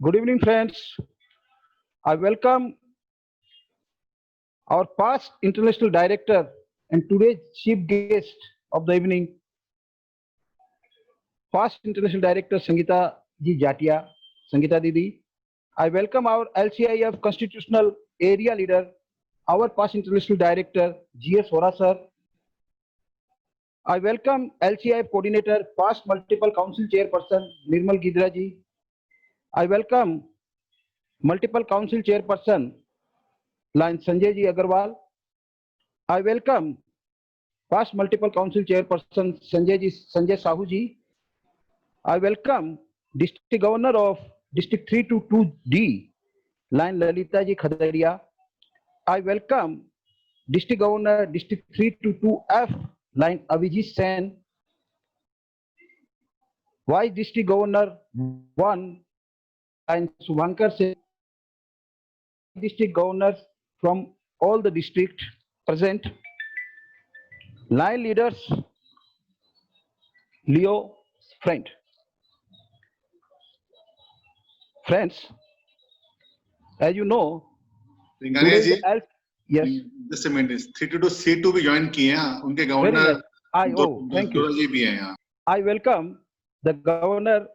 Good evening, friends. I welcome our past international director and today's chief guest of the evening, past international director Sangeeta Ji Jatia, Sangeeta Didi. I welcome our LCIF constitutional area leader, our past international director GS Hora sir. I welcome LCIF coordinator, past multiple council chairperson Nirmal Gidra ji. I welcome multiple council chairperson line Sanjay ji Agarwal. I welcome past multiple council chairperson Sanjay Sahu ji. I welcome district governor of district 322D line Lalita ji Khadaria. I welcome district governor district 322F line Avijit Sen. Vice district governor 1 line Subhankar Sen. District governors from all the district present. Line leaders Leo friend. Friends, as you know, रिंगानिया ji, yes, just a minute. 322 C2 भी join किए हैं, उनके very governor nice. Thank you. जी भी हैं यहाँ. I welcome the governor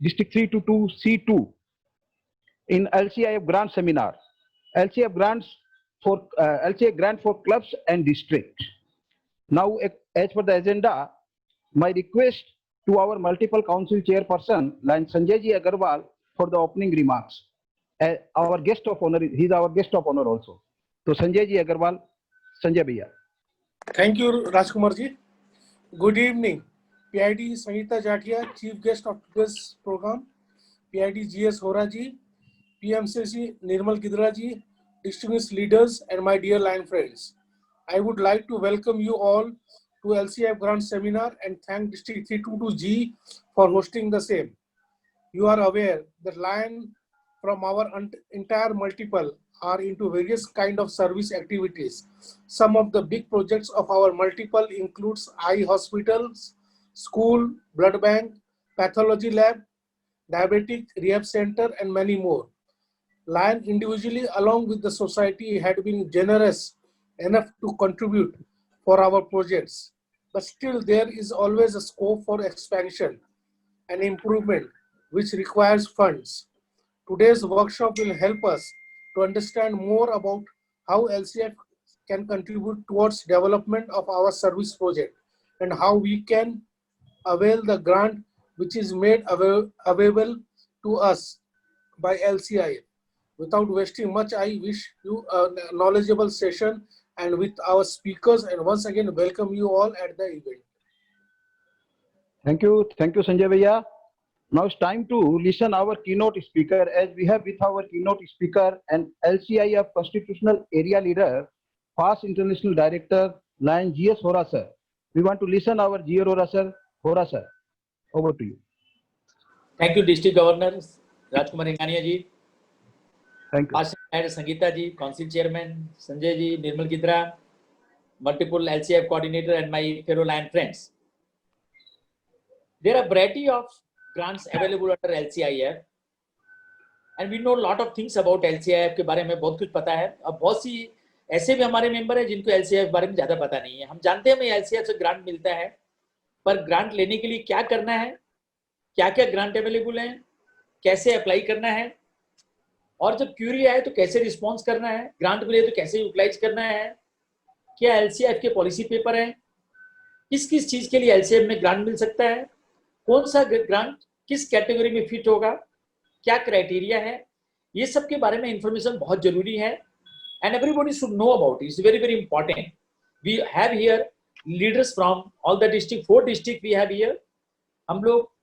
district 322 C2 in LCIF grant seminar. LCIF grants for LCIF grant for clubs and district. Now, as per the agenda, my request to our multiple council chairperson, line Sanjay ji Agarwal, for the opening remarks. Our guest of honor, he is our guest of honor also. So Sanjay ji Agarwal, Sanjay bhaiya. Thank you, Rajkumar ji. Good evening. PID Sangeeta Jatia, chief guest of today's program. PID GS Hora ji, PMCC Nirmal Gidra ji, distinguished leaders, and my dear line friends. I would like to welcome you all to LCIF Grant Seminar and thank District 322G for hosting the same. You are aware that line from our entire multiple are into various kind of service activities. Some of the big projects of our multiple includes eye hospitals, school, blood bank, pathology lab, diabetic rehab center, and many more. Lion individually along with the society had been generous enough to contribute for our projects, but still there is always a scope for expansion and improvement which requires funds. Today's workshop will help us to understand more about how LCF can contribute towards development of our service project and how we can avail the grant which is made available to us by LCI. Without wasting much, I wish you a knowledgeable session and with our speakers, and once again welcome you all at the event. Thank you, Sanjay bhaiya. Now it's time to listen our keynote speaker, as we have with our keynote speaker and LCIF constitutional area leader, past international director, line GS Hora sir. We want to listen our GS Hora sir. Hora sir, over to you. Thank you, District Governor Rajkumar Ringania ji. Thank you. Past Sangeeta ji, Council Chairman Sanjay ji, Nirmal Gidra, multiple LCIF coordinator, and my fellow line friends. There are a variety of grants available under LCIF, and we know a lot of things about LCIF के बारे में बहुत कुछ पता है. अब बहुत सी ऐसे भी हमारे मेंबर हैं जिनको LCIF बारे में ज्यादा पता नहीं है. हम जानते हैं हमें LCIF से ग्रांट मिलता है, पर ग्रांट लेने के लिए क्या करना है, क्या क्या ग्रांट अवेलेबल है, कैसे अप्लाई करना है, और जब क्यूरी आए तो कैसे रिस्पॉन्स करना है, ग्रांट मिले तो कैसे यूटिलाइज करना है, क्या LCIF के पॉलिसी पेपर है, किस किस चीज के लिए LCIF में ग्रांट मिल सकता है, कौन सा ग्रांट किस कैटेगरी में फिट होगा, क्या क्राइटेरिया है, ये सब के बारे में इंफॉर्मेशन बहुत जरूरी है. And everybody should know about it. It's very very important. We have here leaders from all the district. 4 district we have here. हम लोग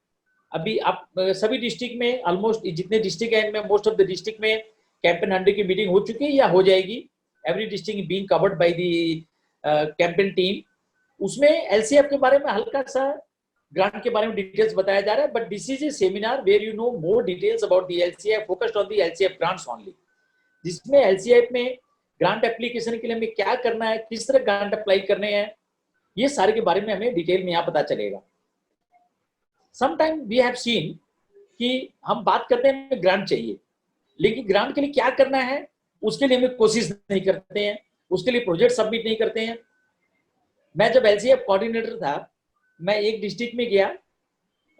अभी आप सभी डिस्ट्रिक्ट में ऑलमोस्ट जितने डिस्ट्रिक्ट हैं इनमें मोस्ट ऑफ द डिस्ट्रिक्ट में कैंपेन 100 की मीटिंग हो चुकी है या हो जाएगी. Every district being covered by the campaign team. उसमें LCIF के बारे में हल्का सा ग्रांट के बारे में डिटेल्स बताया जा रहा है, but this is a seminar where you know more details about the LCIF, focused on the LCIF grants only. जिसमें LCIF में ग्रांट एप्लीकेशन के लिए हमें क्या करना है, किस तरह ग्रांट अप्लाई करने हैं, ये सारे के बारे में हमें डिटेल में यहाँ पता चलेगा. Sometime we have seen कि हम बात करते हैं ग्रांट चाहिए, लेकिन ग्रांट के लिए क्या करना है उसके लिए हमें कोशिश नहीं करते हैं, उसके लिए प्रोजेक्ट सबमिट नहीं करते हैं। मैं जब LCF कोऑर्डिनेटर था, मैं एक डिस्ट्रिक्ट में गया,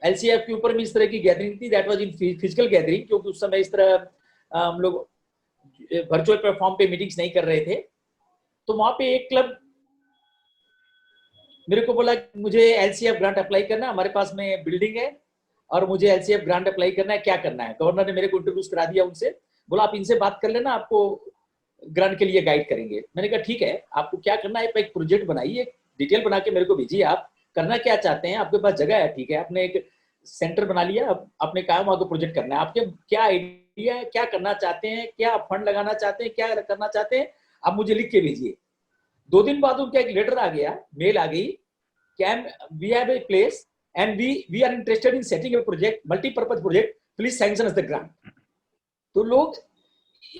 LCF के ऊपर में इस तरह की गैदरिंग थी, that was in physical gathering, क्योंकि उस समय इस तरह हम लोग वर्चुअल प्लेटफॉर्म पे मीटिंग्स नहीं कर रहे थे। तो वहां पे एक क्लब मेरे को बोला मुझे LCF ग्रांट अप्लाई करना, हमारे पास में बिल्डिंग है और मुझे LCF ग्रांट अप्लाई करना है, क्या करना है। गवर्नर ने मेरे को इंट्रोड्यूस करा दिया उनसे, बोला आप इनसे बात कर लेना, आपको ग्रांट के लिए गाइड करेंगे। मैंने कहा ठीक है, आपको क्या करना है, एक प्रोजेक्ट बनाइए, डिटेल बना के मेरे को भेजिए, आप करना क्या चाहते हैं, आपके पास जगह है, ठीक है, आपने एक सेंटर बना लिया, आपने कहा वहां को प्रोजेक्ट करना है, आपके क्या आइडिया है, क्या करना चाहते हैं, क्या फंड लगाना चाहते हैं, क्या करना चाहते हैं, आप मुझे लिख के भेजिए। 2 दिन बाद उनका एक लेटर आ गया, मेल आ गई, we have a place and we are interested in setting a project, multi-purpose project, please sanction us the grant। तो लोग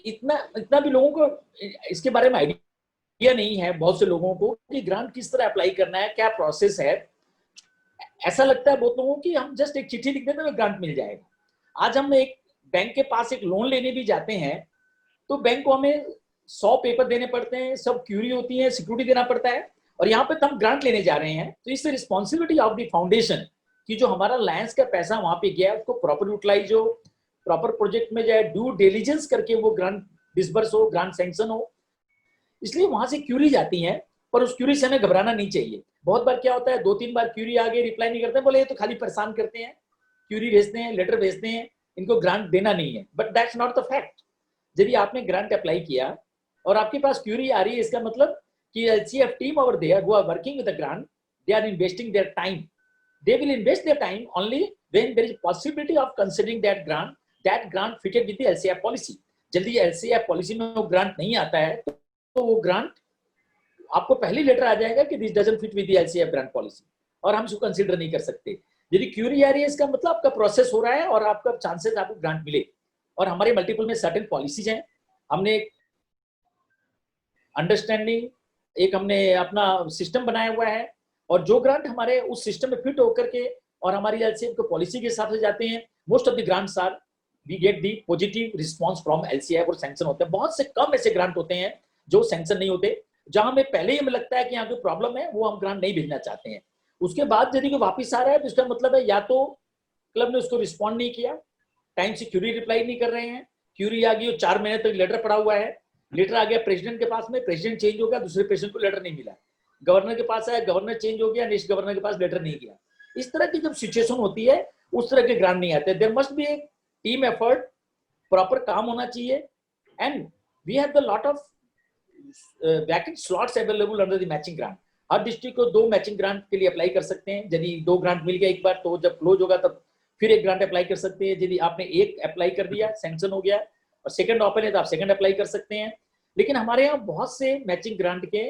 इतना भी लोगों को इसके बारे में आइडिया नहीं है, बहुत से लोगों को, कि ग्रांट किस तरह अप्लाई करना है, क्या प्रोसेस है। ऐसा लगता है बहुत लोगों की हम जस्ट एक चिट्ठी लिख देते हैं ग्रांट मिल जाएगा। आज हम एक बैंक के पास एक लोन लेने भी जाते हैं तो बैंक को हमें 100 पेपर देने पड़ते हैं, सब क्यूरी होती है, सिक्योरिटी देना पड़ता है, और यहाँ पे हम ग्रांट लेने जा रहे हैं। तो इससे रिस्पॉन्सिबिलिटी ऑफ द फाउंडेशन कि जो हमारा लायंस का पैसा वहां पे गया है उसको प्रॉपर यूटिलाइज हो, प्रॉपर प्रोजेक्ट में जाए, ड्यू डिलीजेंस करके वो ग्रांट डिसबर्स हो, ग्रांट सैंक्शन हो। इसलिए वहां से क्यूरी जाती है, पर उस क्यूरी से हमें घबराना नहीं चाहिए। बहुत बार क्या होता है, 2-3 बार क्यूरी आ गई, रिप्लाई नहीं करते, बोले ये तो खाली परेशान करते हैं, क्यूरी भेजते हैं, लेटर भेजते हैं, इनको ग्रांट देना नहीं है। But that's not the fact. यदि आपने ग्रांट अप्लाई किया और आपके पास क्यूरी आ रही है, इसका मतलब कि LCF team over there who are working with the grant, they are investing their time. They will invest their time only when there is possibility of considering that grant fitted with the LCF policy. जल्दी LCF policy में वो grant नहीं आता है तो वो grant आपको पहले लेटर आ जाएगा कि this doesn't fit with the LCF grant policy, और हम इसको कंसीडर नहीं कर सकते। यदि क्यूरी आ रही है, इसका मतलब आपका प्रोसेस हो रहा है और आपका चांसेस आपको ग्रांट मिले। और हमारे मल्टीपल में सर्टेन पॉलिसीज हैं, हमने अंडरस्टैंडिंग एक हमने अपना सिस्टम बनाया हुआ है, और जो ग्रांट हमारे उस सिस्टम में फिट होकर के और हमारी LCF को पॉलिसी के हिसाब से जाते हैं, most of the grants are we get the positive response from LCF और सैंक्शन होते हैं। बहुत से कम ऐसे ग्रांट होते हैं जो सैंक्शन नहीं होते, जहां हमें पहले ही हमें लगता है कि यहाँ कोई प्रॉब्लम है, वो हम ग्रांट नहीं भेजना चाहते हैं। उसके बाद यदि कोई वापिस आ रहा है तो इसका मतलब है या तो क्लब ने उसको रिस्पॉन्ड नहीं किया, टाइम से क्यूरी रिप्लाई नहीं कर रहे हैं, क्यूरी आ गई 4 महीने तक लेटर पड़ा हुआ है, लेटर आ गया प्रेसिडेंट के पास में, प्रेसिडेंट चेंज हो गया, दूसरे प्रेसिडेंट को लेटर नहीं मिला, गवर्नर के पास आया, गवर्नर चेंज हो गया, नेक्स्ट गवर्नर के पास लेटर नहीं गया। इस तरह की जब सिचुएशन होती है उस तरह के ग्रांट नहीं आते। There must be a team effort, proper काम होना चाहिए, and we have the lot of vacant slots available under the matching grant. हर डिस्ट्रिक्ट को 2 मैचिंग ग्रांट के लिए अप्लाई कर सकते हैं। यदि 2 ग्रांट मिल गया एक बार तो जब क्लोज होगा तब फिर एक ग्रांट अप्लाई कर सकते हैं। यदि आपने एक अप्लाई कर दिया, सैंक्शन हो गया और सेकंड ओपन है तो आप सेकंड अप्लाई कर सकते हैं। लेकिन हमारे यहाँ बहुत से मैचिंग ग्रांट के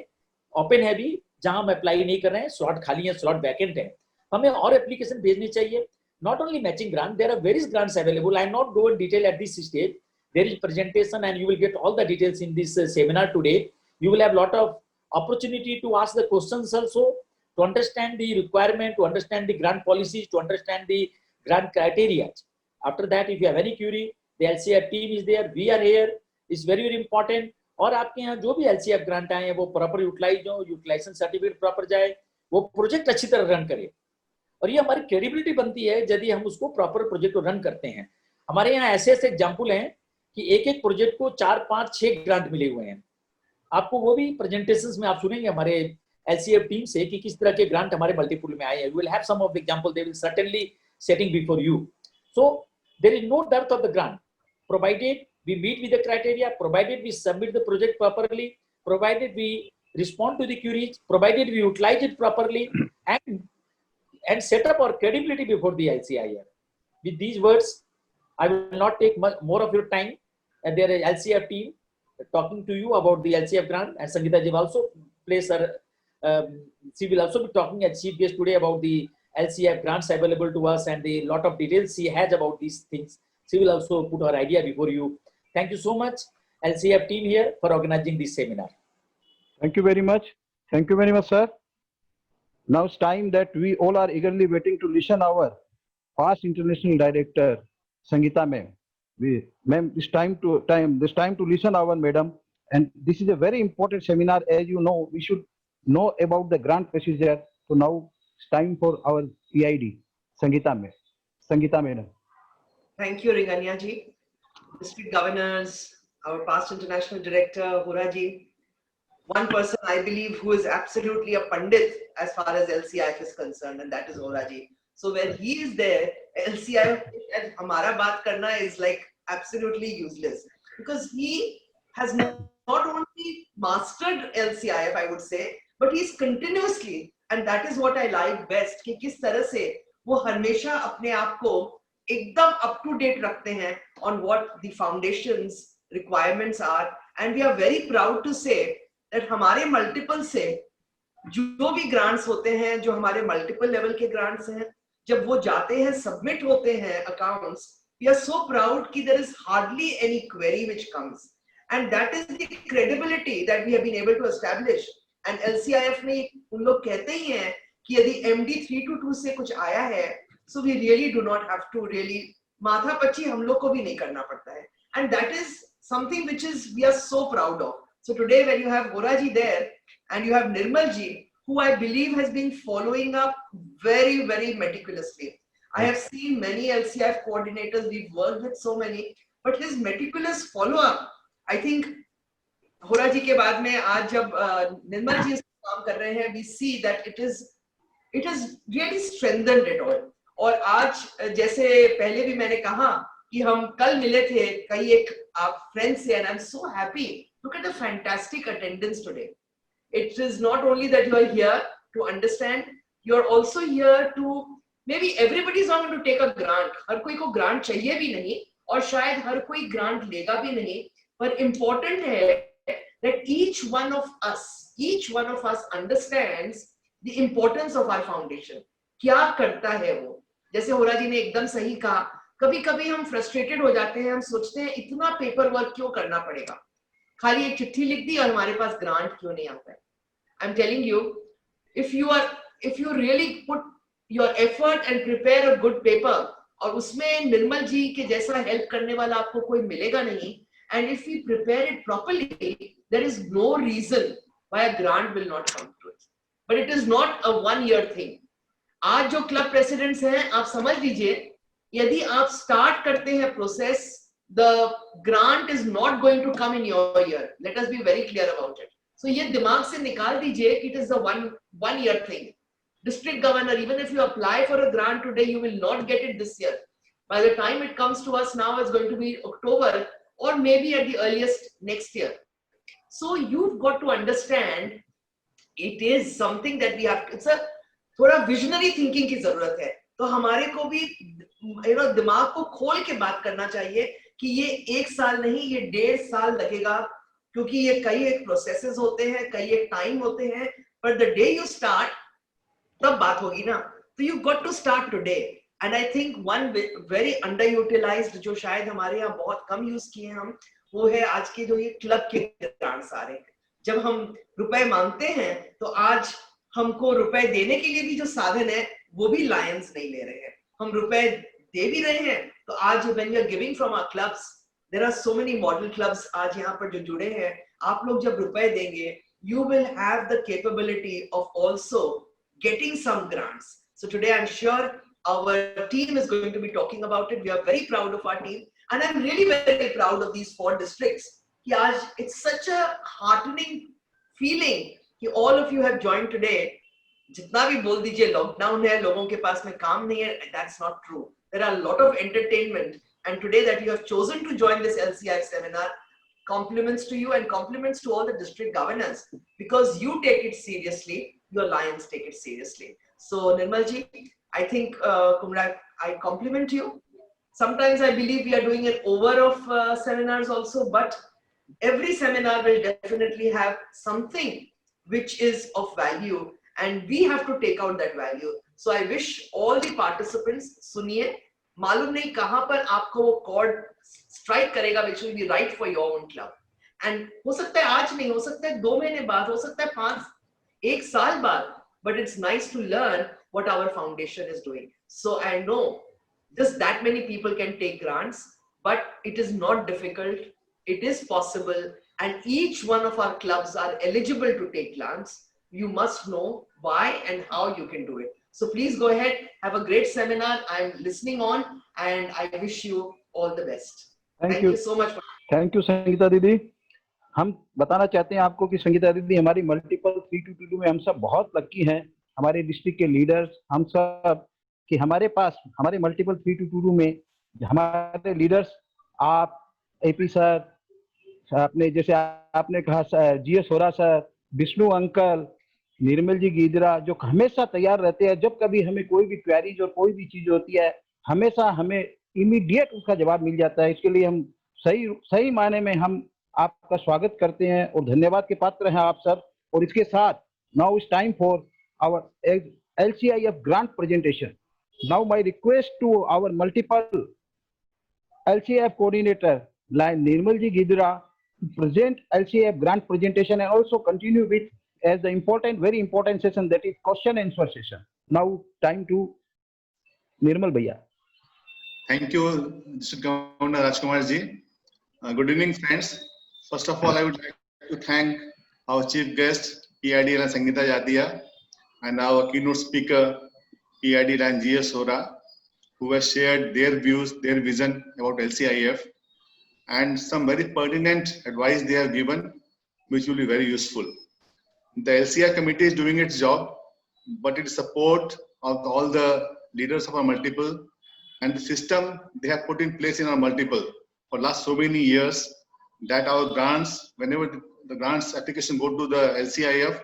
ओपन है भी जहां हम अप्लाई नहीं कर रहे हैं, स्लॉट खाली है, स्लॉट वैकेंट है, हमें और एप्लीकेशन भेजनी चाहिए। Not only matching grant, there are various grants available. I am not go in detail at this stage, there is presentation and you will get all the details in this seminar today. You will have lot of opportunity to ask the questions also, to understand the requirement, to understand the grant policies, to understand the grant criteria. After that, if you have any query, the LCF team is there, we are here, is very very important। और आपके यहाँ जो भी LCF grant आए हैं वो proper utilise हो, utilisation certificate proper जाए, वो प्रोजेक्ट अच्छी तरह रन करे, और ये हमारी क्रेडिबिलिटी बनती है यदि हम उसको प्रॉपर प्रोजेक्ट को रन करते हैं। हमारे यहाँ ऐसे ऐसे एग्जाम्पल हैं कि एक एक प्रोजेक्ट को 4, 5, 6 ग्रांट मिले हुए हैं। आपको वो भी प्रेजेंटेशंस में आप सुनेंगे हमारे LCF टीम से कि किस तरह के ग्रांट हमारे मल्टीपुल में आए हैं। You will have some of the example, they will certainly setting before you. So there is no dearth of the grant, provided we meet with the criteria, provided we submit the project properly, provided we respond to the queries, provided we utilize it properly, and set up our credibility before the LCIF. With these words, I will not take much more of your time, and there is LCF team talking to you about the LCF grant, and Sangeeta ji will also place her, she will also be talking as chief guest today about the LCF grants available to us and the lot of details she has about these things. She will also put her idea before you. Thank you so much, LCF team here, for organizing this seminar. Thank you very much. Thank you very much, sir. Now it's time that we all are eagerly waiting to listen our past international director, Sangeeta ma'am. Ma'am, this time to listen our madam, and this is a very important seminar. As you know, we should know about the grant procedure. So now it's time for our PID, Sangeeta ma'am. Sangeeta madam. Thank you, Ringanya ji. District governors, our past international director, Hora ji. One person I believe who is absolutely a pandit as far as LCIF is concerned, and that is Hora ji. So when he is there, LCIF and Hamara Baat Karna is like absolutely useless, because he has not only mastered LCIF, I would say, but he's continuously, and that is what I like best, कि किस तरह से वो हमेशा अपने आप को एकदम up to date रखते हैं on what the foundation's requirements are, and we are very proud to say that हमारे multiple से जो भी grants होते हैं, जो हमारे multiple level के grants हैं, जब वो जाते हैं, submit होते हैं accounts, we are so proud कि there is hardly any query which comes, and that is the credibility that we have been able to establish. And LCIF में उन लोग कहते ही हैं कि यदि MD 322 से कुछ आया है, so we really do not have to really माथा पच्ची हम लोग को भी नहीं करना पड़ता है, and that is something which is we are so proud of. So today when you have Hora ji there and you have Nirmal ji, who I believe has been following up very, very meticulously. I have seen many LCIF coordinators, we've worked with so many, but his meticulous follow-up, I think Hora ji के बाद में आज जब निर्मल जी काम कर रहे हैं, we see that it is really strengthened it all. और आज जैसे पहले भी मैंने कहा कि हम कल मिले थे कई एक आप friends से, and I'm so happy. Look at the fantastic attendance today. It is not only that you are here to understand, you are also here to, maybe everybody is not going to take a grant. हर कोई को grant चाहिए भी नहीं और शायद हर कोई grant लेगा भी नहीं, पर important है that each one of us understands the importance of our foundation. क्या करता है वो? जैसे होरा जी ने एकदम सही कहा, कभी-कभी हम frustrated हो जाते हैं, हम सोचते हैं इतना पेपर वर्क क्यों करना पड़ेगा, खाली एक चिट्ठी लिख दी और हमारे पास ग्रांट क्यों नहीं आता है. I'm telling you, if you really put your effort and prepare a good paper, और उसमें निर्मल जी के जैसा हेल्प करने वाला आपको कोई मिलेगा नहीं, and if we prepare it properly, there is no reason why a grant will not come to it. But it is not a 1 year thing. आज जो क्लब प्रेसिडेंट्स हैं, आप समझ लीजिए, यदि आप स्टार्ट करते हैं process, the grant is not going to come in your year. Let us be very clear about it. So ये दिमाग से निकाल दीजिए, it is a one year thing. District governor, even if you apply for a grant today, you will not get it this year. By the time it comes to us now, it's going to be October or maybe at the earliest next year. So you've got to understand, it is something that we have. It's a थोड़ा visionary thinking की जरूरत है. तो हमारे को भी दिमाग को खोल के बात करना चाहिए कि ये 1 साल नहीं, ये 1.5 साल लगेगा, क्योंकि ये कई एक प्रोसेसेस होते हैं, कई एक टाइम होते हैं, but the day you start, तब बात होगी ना. तो you got to start today. And I think one very underutilized, जो शायद हमारे यहाँ बहुत कम यूज किए हम, वो है आज के जो ये क्लब के ग्रांट्स आ रहे हैं. जब हम रुपए मांगते हैं, तो आज हमको रुपए देने के लिए भी जो साधन है, वो भी लायंस नहीं ले रहे हैं. हम रुपए दे भी रहे हैं, तो आज when we are giving from our clubs, there are so many model clubs आज यहाँ पर जो जुड़े हैं, आप लोग जब रुपए देंगे, you will have the capability of also getting some grants. So today I'm sure our team is going to be talking about it. We are very proud of our team, and I'm really very proud of these 4 districts. कि आज it's such a heartening feeling कि all of you have joined today. जितना भी बोल दीजिए lockdown है, लोगों के पास में काम नहीं है, that's not true. There are a lot of entertainment, and today that you have chosen to join this LCIF seminar, compliments to you and compliments to all the district governors, because you take it seriously, your lions take it seriously. So Nirmal ji, I think Kumra, I compliment you. Sometimes I believe we are doing an over of seminars also, but every seminar will definitely have something which is of value, and we have to take out that value. So I wish all the participants, सुनिए, मालूम नहीं कहाँ पर आपको वो chord strike करेगा, which will be right for your own club. And हो सकता है आज नहीं, हो सकता है 2 महीने बाद, हो सकता है 1 साल बाद, but it's nice to learn what our foundation is doing. So I know just that many people can take grants, but it is not difficult. It is possible, and each one of our clubs are eligible to take grants. You must know why and how you can do it. So please go ahead, have a great seminar. I'm listening on, and I wish you all the best. Thank you you. so much. Thank you Sangeeta दीदी। हम बताना चाहते हैं आपको कि संगीता दीदी हमारी multiple 3222 में हम सब बहुत लकी हैं, हमारे डिस्ट्रिक्ट के लीडर्स हम सब, कि हमारे पास हमारे मल्टीपल 3222 में हमारे लीडर्स, आप एपी सर, आपने जैसे आपने कहा जीएस होरा सर, विष्णु अंकल, निर्मल जी गीदरा, जो हमेशा तैयार रहते हैं। जब कभी हमें कोई भी क्वेरीज और कोई भी चीज होती है, हमेशा हमें इमीडिएट उसका जवाब मिल जाता है। इसके लिए हम सही मायने में हम आपका स्वागत करते हैं और धन्यवाद के पात्र हैं आप सब। और इसके साथ now it's time for our LCIF grant presentation. Now my request to our multiple LCIF coordinator like Nirmal ji Gidra to present LCIF grant presentation and also continue with as the important, very important session, that is question and answer session. Now time to Nirmal Bhaiya. Thank you, District Governor Rajkumar ji. Good evening, friends. First of all, I would like to thank our chief guest, PID Ran Sangeeta Jatia, and our keynote speaker, PID Ran GS Hora, who has shared their views, their vision about LCIF, and some very pertinent advice they have given, which will be very useful. The LCI committee is doing its job, but it is support of all the leaders of our multiple and the system they have put in place in our multiple for last so many years, that our grants, whenever the grants application go to the LCIF,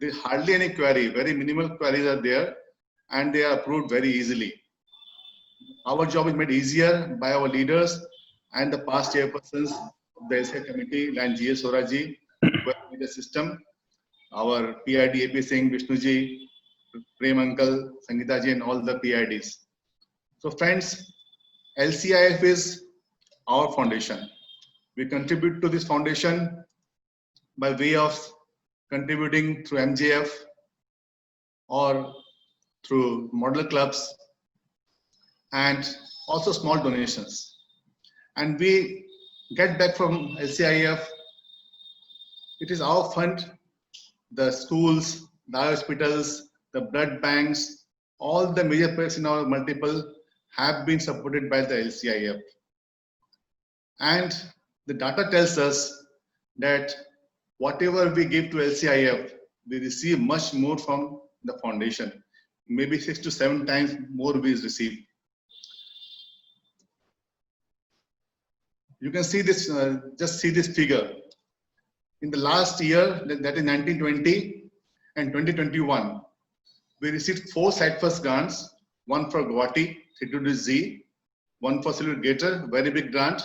there is hardly any query, very minimal queries are there, and they are approved very easily. Our job is made easier by our leaders and the past chairpersons of the LCI committee, like GS Horaji, who have made the system, our PID AP Singh, Vishnuji, Prem Uncle, Sangeeta ji, and all the PIDs. So friends, LCIF is our foundation. We contribute to this foundation by way of contributing through MJF or through model clubs and also small donations. And we get back from LCIF. It is our fund, the schools, the hospitals, the blood banks, all the major players in our multiple have been supported by the LCIF. And the data tells us that whatever we give to LCIF, we receive much more from the foundation. Maybe 6 to 7 times more we receive. You can see this, just see this figure. In the last year, that is 1920 and 2021, we received 4 site first grants, one for Guwahati, 32Z, one for Salute Gator, very big grant,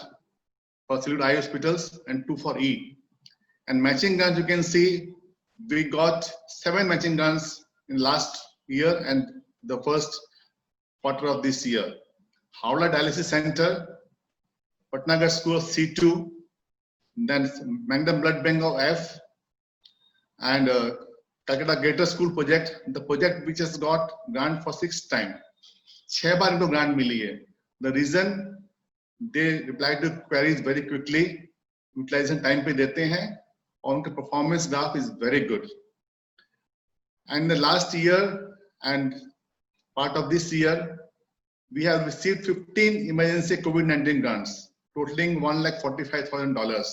for Salute Eye Hospitals, and 2 for E. And matching grants, you can see, we got 7 matching grants in last year and the first quarter of this year. Howrah Dialysis Center, Patnagar School of C2, then Mangdam Blood Bank of F, and Calcutta Gator School project, the project which has got grant for 6 times. 6 बार इनको grant मिली है. The reason they reply to queries very quickly, utilization time पे देते हैं, और उनका performance graph is very good. And the last year and part of this year, we have received 15 emergency COVID-19 grants, totaling $145,000.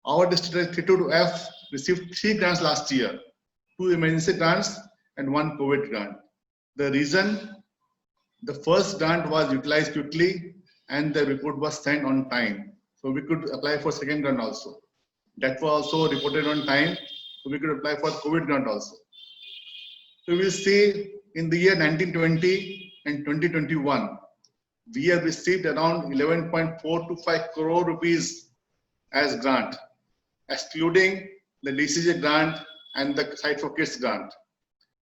Our district 32F received 3 grants last year, 2 emergency grants and 1 COVID grant. The reason, the first grant was utilized quickly and the report was sent on time. So we could apply for second grant also. That was also reported on time, so we could apply for COVID grant also. So we will see in the year 1920 and 2021, we have received around 11.425 crore rupees as grant, excluding the DCJ grant and the Site for Kids grant.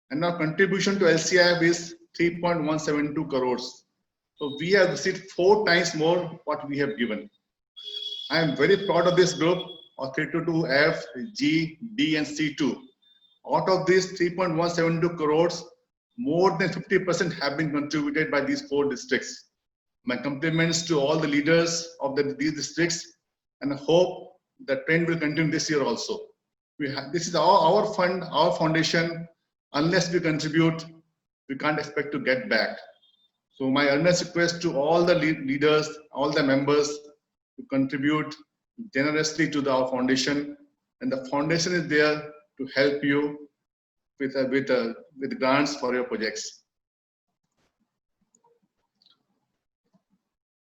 And our contribution to LCIF is 3.172 crores. So we have received 4 times more what we have given. I am very proud of this group of 322F, G, D, and C2. Out of this 3.172 crores, more than 50% have been contributed by these 4 districts. My compliments to all the leaders of these districts, and I hope the trend will continue this year also. This is our fund, our foundation. Unless we contribute, we can't expect to get back. So my earnest request to all the leaders, all the members, to contribute generously to our foundation, and the foundation is there to help you with grants for your projects.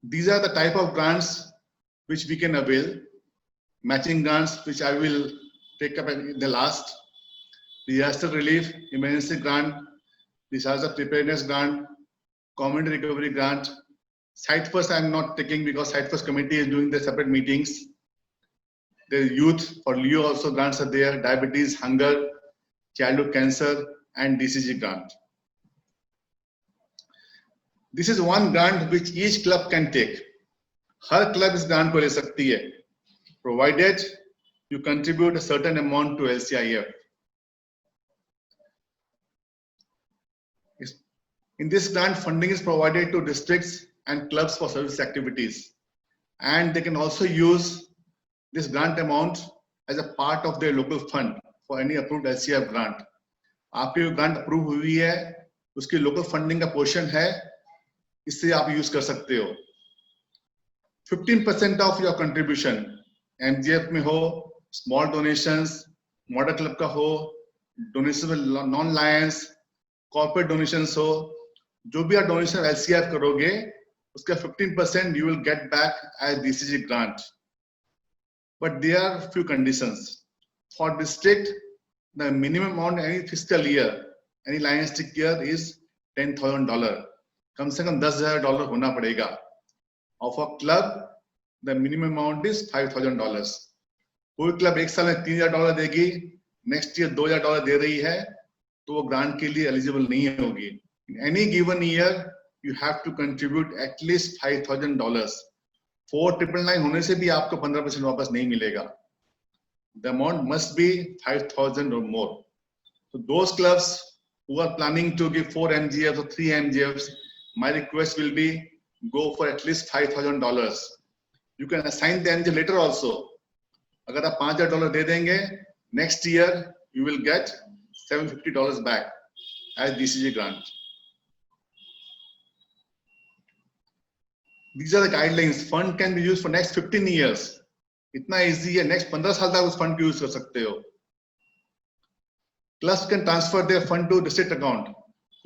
These are the type of grants which we can avail. Matching grants, which I will take up in the last. Disaster relief, emergency grant, disaster preparedness grant, community recovery grant. Site first I am not taking because Site First committee is doing the separate meetings. The youth for Leo also grants are there, diabetes, hunger, childhood cancer, and DCG grant. This is one grant which each club can take. Her club इस grant को ले सकती है, provided you contribute a certain amount to LCIF. In this grant, funding is provided to districts and clubs for service activities, and they can also use this grant amount as a part of their local fund for any approved LCIF grant. आपकी जो grant approve हुई है, उसकी local funding का portion है, इससे आप use कर सकते हो. 15% of your contribution, MGF में हो, small donations, model club का हो, donation non-lions, corporate donations हो, जो भी आप donation LCIF करोगे, उसका 15% you will get back as DCG grant. But there are few conditions. For district, the minimum amount any fiscal year, any lionstic year is $10,000. कम से कम $10,000 होना पड़ेगा. और for club, the minimum amount is $5,000. कोई club एक साल में $3,000 देगी, next year $2,000 दे रही है, तो वो grant के लिए eligible नहीं होगी. In any given year, you have to contribute at least $5,000. 4,999 होने से भी आपको 15% वापस नहीं मिलेगा. The amount must be 5,000 or more. So those clubs who are planning to give 4 MGFs or 3 MGFs, my request will be go for at least $5,000. You can assign the MGF later also. अगर आप $5,000 दे देंगे, next year you will get $750 back as DCG grant. These are the guidelines. Fund can be used for next 15 years. इतना easy है. Next 15 साल तक उस fund को use कर सकते हो. Clubs can transfer their fund to district account.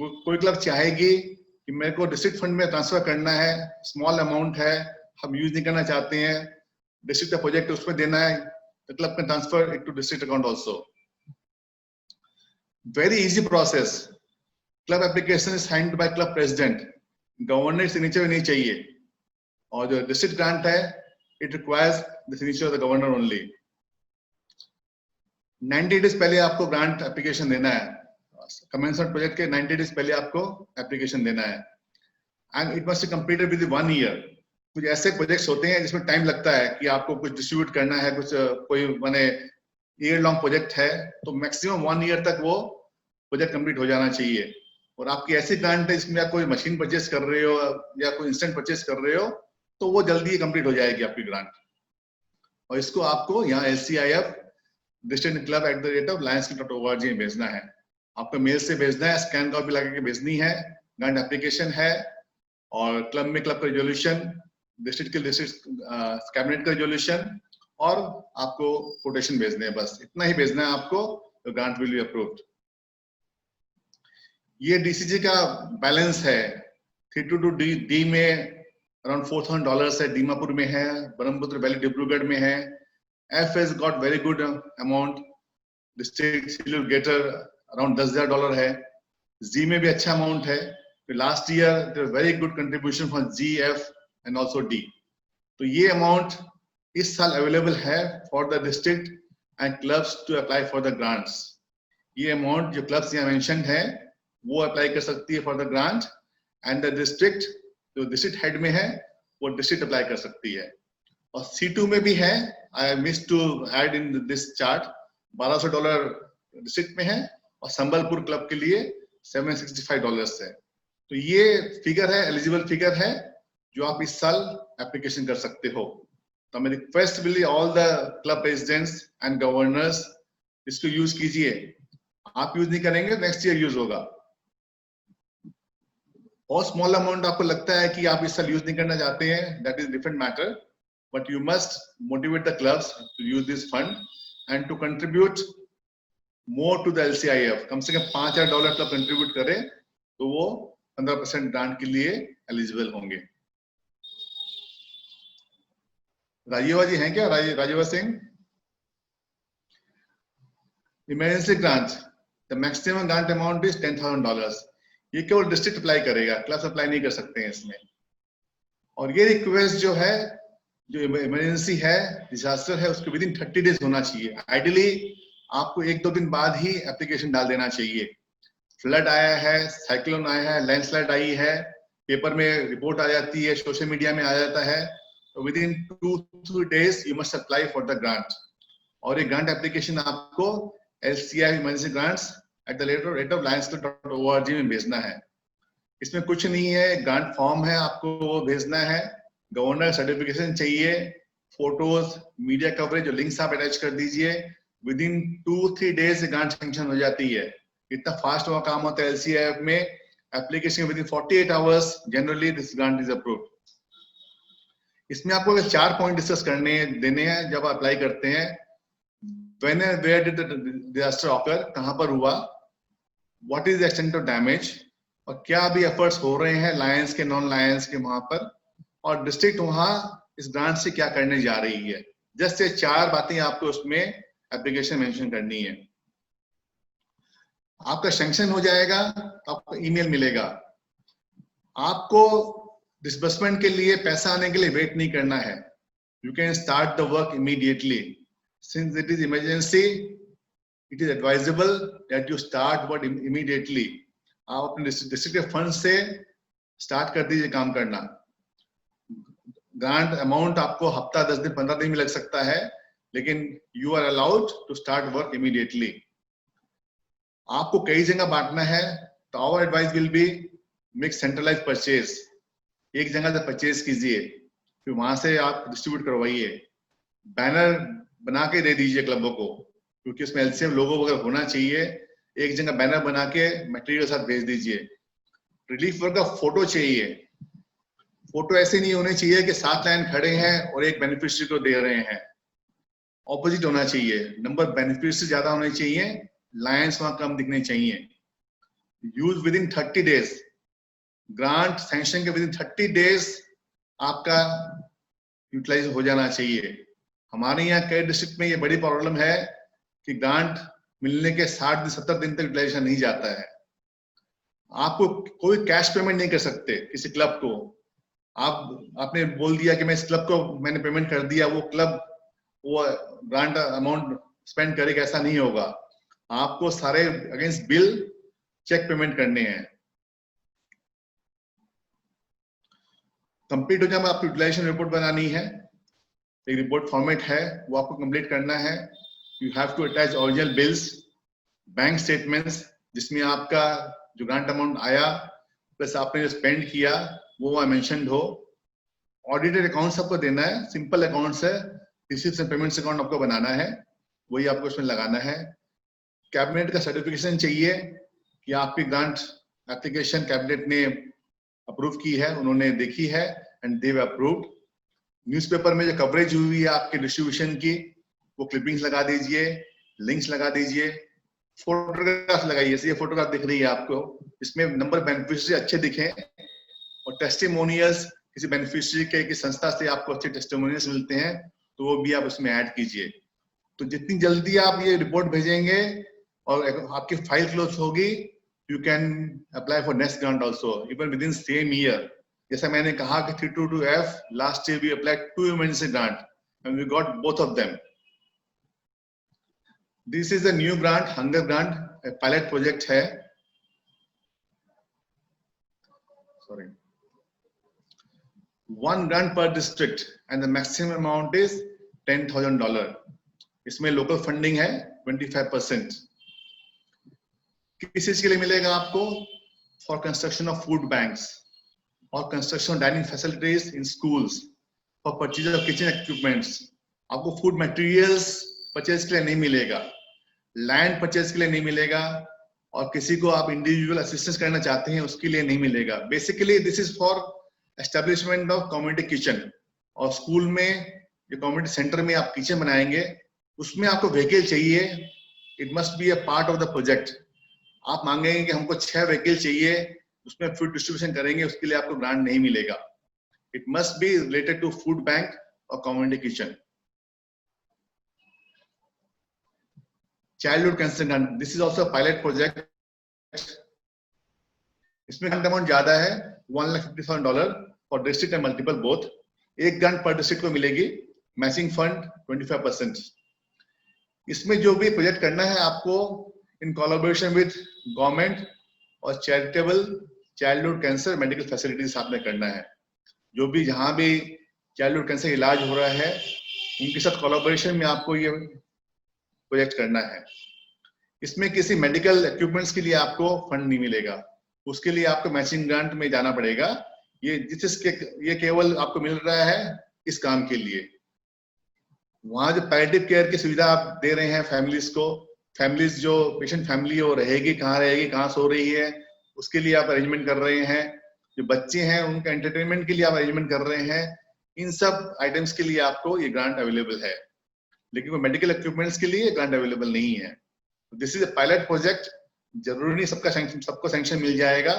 कोई club चाहेगी कि मेरे को district fund में transfer करना है, small amount है, हम use नहीं करना चाहते हैं, district का project उसमें देना है, the club can transfer it to district account also. Very easy process. Club application is signed by club president. Governor signature नहीं चाहिए. और जो district grant है, it requires the signature of the governor only. 90 days पहले आपको grant application देना है. Commencement project के 90 days पहले आपको application देना है. And it must be completed within 1 year. कुछ ऐसे projects होते हैं जिसमें time लगता है कि आपको कुछ distribute करना है, कुछ कोई माने year long project है, तो maximum 1 year तक वो project complete हो जाना चाहिए. और आपकी ऐसी grant है जिसमें आप कोई machine purchase कर रहे हो या कोई instant purchase कर रहे हो, तो वो जल्दी कंप्लीट हो जाएगी आपकी ग्रांट. और इसको आपको यहाँ LCIF districtclub@lionsclub.org में भेजना है. आपको मेल से भेजना है, स्कैन कॉपी लगा के भेजनी है, ग्रांट एप्लीकेशन है, और क्लब में क्लब का रेजोल्यूशन, डिस्ट्रिक्ट के डिस्ट्रिक्ट कैबिनेट का रेजोल्यूशन, और आपको कोटेशन भेजने हैं. बस इतना ही भेजना है आपको, तो ग्रांट विल बी अप्रूव्ड. ये DCG का बैलेंस है. 322D में around $4,000 है, दीमापुर में है, ब्रह्मपुत्र वैली डिब्रूगढ़ में है. F has got very good amount. District will get around $10,000 है. Z में भी अच्छा अमाउंट है. Last year there was very good contribution from G, F and also D. तो ये अमाउंट इस साल अवेलेबल है for the district and clubs to apply for the grants. ये अमाउंट जो क्लब्स यहाँ मेंशन है वो अप्लाई कर सकती है for the grant, and the district जो डिस्ट्रिक्ट हेड में है वो डिस्ट्रिक्ट अप्लाई कर सकती है. और C2 में भी है. I miss to add in this chart. $1,200 district में है, और संबलपुर क्लब के लिए $765 है। तो ये फिगर है, एलिजिबल फिगर है जो आप इस साल एप्लीकेशन कर सकते हो। तो मैं request will all the club presidents and governors इसको यूज कीजिए। आप यूज नहीं करेंगे नेक्स्ट ईयर यूज होगा। और स्मॉल अमाउंट आपको लगता है कि आप इस साल यूज नहीं करना चाहते हैं, that is different matter, but you must motivate the clubs to use this fund and to contribute more to the LCIF। कम से कम $5,000 क्लब कंट्रीब्यूट करे तो वो 15% ग्रांट के लिए एलिजिबल होंगे। राजीवा जी हैं क्या? Rajiva Singh. Emergency grant, the maximum grant amount is $10,000। ये केवल डिस्ट्रिक्ट अप्लाई करेगा, क्लब्स अप्लाई नहीं कर सकते हैं इसमें। और ये रिक्वेस्ट जो है, जो इमरजेंसी है, डिजास्टर है, उसको विदिन 30 डेज होना चाहिए। आइडियली आपको 1-2 दिन बाद ही एप्लीकेशन डाल देना चाहिए। फ्लड आया है, साइक्लोन आया है, लैंडस्लाइड आई है, पेपर में रिपोर्ट आ जाती है, सोशल मीडिया में आ जाता है, तो within 2-3 days you must apply for the grant. और ये ग्रांट एप्लीकेशन आपको LCI इमरजेंसी ग्रांट्स @lionsclub.org में भेजना है। इसमें कुछ नहीं है, ग्रांट फॉर्म है, आपको वो भेजना है। गवर्नर सर्टिफिकेशन चाहिए, फोटोज, मीडिया कवरेज, जो लिंक्स आप अटैच कर दीजिए। विदिन 2-3 डेज ग्रांट सैंक्शन हो जाती है। इतना फास्ट हुआ काम होता है LCIF में। Application within 48 hours generally this grant is approved. इसमें आपको 4 पॉइंट डिस्कस देने हैं जब अप्लाई करते हैं। When and where did the disaster occur? कहां पर हुआ? What is the extent of damage? और क्या अभी एफर्ट्स हो रहे हैं लायंस के, नॉन लायंस के वहां पर? और डिस्ट्रिक्ट वहां इस ग्रांट से क्या करने जा रही है? जस्ट ये 4 बातें आपको उसमें एप्लीकेशन मेंशन करनी है। आपका सैंक्शन हो जाएगा तो आपको ईमेल मिलेगा। आपको डिसबर्समेंट के लिए, पैसा आने के लिए वेट नहीं करना है। You can start the work immediately. Since it is emergency, it is advisable that you start work immediately. आप अपने डिस्ट्रिक्ट के फंड से स्टार्ट कर दीजिए काम करना। ग्रांट अमाउंट आपको हफ्ता, 10 दिन, 15 दिन में लग सकता है, लेकिन you are allowed to start work immediately. आपको कई जगह बांटना है, तो our advice will be make centralize purchase. एक जगह से परचेज कीजिए, फिर वहां से आप डिस्ट्रीब्यूट करवाइए। बैनर बना के दे दीजिए क्लबों को, क्योंकि उसमें LCM लोगो वगैरह होना चाहिए। एक जगह बैनर बना के मटेरियल साथ भेज दीजिए। रिलीफ वर्क का फोटो चाहिए। फोटो ऐसे नहीं होने चाहिए कि 7 लाइन खड़े हैं और एक बेनिफिशियरी को दे रहे हैं। ऑपोजिट होना चाहिए, नंबर बेनिफिशियरी ज्यादा होने चाहिए, लाइन्स वहां कम दिखने चाहिए। Use within 30 days. Grant sanction के विदिन 30 डेज आपका यूटिलाइज हो जाना चाहिए। हमारे यहाँ कई डिस्ट्रिक्ट में ये बड़ी प्रॉब्लम है कि ग्रांट मिलने के 60-70 दिन तक यूटिलाइजेशन नहीं जाता है। आपको कोई कैश पेमेंट नहीं कर सकते किसी क्लब को। आपने बोल दिया कि मैं इस क्लब को मैंने पेमेंट कर दिया, वो क्लब वो ग्रांट अमाउंट स्पेंड करेगा, ऐसा नहीं होगा। आपको सारे अगेंस्ट बिल चेक पेमेंट करने हैं। कंप्लीट हो जाए आपको यूटिलाइजेशन रिपोर्ट बनानी है। एक रिपोर्ट फॉर्मेट है, वो आपको कंप्लीट करना है। You have to attach original bills, bank statements जिसमें आपका जो ग्रांट अमाउंट आया प्लस आपने जो स्पेंड किया वो वहां मेंशन्ड हो। ऑडिटेड अकाउंट्स आपको देना है, सिंपल अकाउंट्स है, रिसीव्स एंड पेमेंट्स अकाउंट आपको बनाना है, वही आपको इसमें लगाना है। कैबिनेट का सर्टिफिकेशन चाहिए कि आपकी ग्रांट एप्लीकेशन कैबिनेट ने अप्रूव की है, उन्होंने देखी है and they have approved. Newspaper में जो कवरेज हुई है आपके डिस्ट्रीब्यूशन की, वो क्लिपिंग्स लगा दीजिए, लिंक्स लगा दीजिए, फोटोग्राफ लगाइए। ये फोटोग्राफ दिख रही है आपको, इसमें नंबर बेनिफिशियरी अच्छे दिखे और टेस्टिमोनियल्स किसी बेनिफिशियरी के की संस्था से आपको अच्छे टेस्टिमोनियल्स मिलते हैं, तो वो भी आप उसमें ऐड कीजिए। तो जितनी जल्दी आप ये रिपोर्ट भेजेंगे और आपकी फाइल क्लोज होगी, you can apply for next grant also even with in same year. जैसा मैंने कहा कि 322F last year we applied 2 emergency grant and we got both of them. This is a new grant, hunger grant, pilot project है। Sorry, 1 grant पर district and the maximum amount is $10,000। इसमें local funding है 25%। किस चीज के लिए मिलेगा आपको? For construction of food banks और construction dining facilities in schools, for purchase of kitchen equipments. आपको फूड मटेरियल्स परचेज के लिए नहीं मिलेगा, लैंड परचेज के लिए नहीं मिलेगा, और किसी को आप इंडिविजुअल असिस्टेंस करना चाहते हैं उसके लिए नहीं मिलेगा। Basically this is for establishment of community kitchen. और स्कूल में जो कम्युनिटी सेंटर में आप किचन बनाएंगे उसमें आपको व्हीकल चाहिए, it must be a part of the project. आप मांगेंगे कि हमको 6 व्हीकल चाहिए, उसमें फूड डिस्ट्रीब्यूशन करेंगे, उसके लिए आपको ग्रांट नहीं मिलेगा। It must be related to food bank और community kitchen. Childhood cancer grant, this is also pilot project. इसमें ग्रांट अमाउंट ज्यादा है, $150,000 for district and multiple both. एक ग्रांट पर डिस्ट्रिक्ट को मिलेगी, मैचिंग फंड 25%। इसमें जो भी प्रोजेक्ट करना है आपको इन कोलैबोरेशन विद गवर्नमेंट और charitable childhood cancer medical facilities आपने करना है। जो भी जहां भी चाइल्डहुड कैंसर इलाज हो रहा है उनके साथ कोलैबोरेशन में आपको ये प्रोजेक्ट करना है। इसमें किसी मेडिकल इक्विपमेंट्स के लिए आपको फंड नहीं मिलेगा, उसके लिए आपको मैचिंग ग्रांट में जाना पड़ेगा। ये केवल आपको मिल रहा है इस काम के लिए। वहां जो पैलिएटिव केयर की सुविधा आप दे रहे हैं फैमिलीज को, फैमिलीज जो पेशेंट फैमिली वो रहेगी, कहाँ सो रही है, उसके लिए आप अरेंजमेंट कर रहे हैं। जो बच्चे हैं उनका एंटरटेनमेंट के लिए आप अरेंजमेंट कर रहे हैं। इन सब आइटम्स के लिए आपको ये ग्रांट अवेलेबल है, लेकिन वो मेडिकल इक्विपमेंट्स के लिए ग्रांट अवेलेबल नहीं है। This is a pilot project. जरूरी नहीं सबको सैंक्शन मिल जाएगा।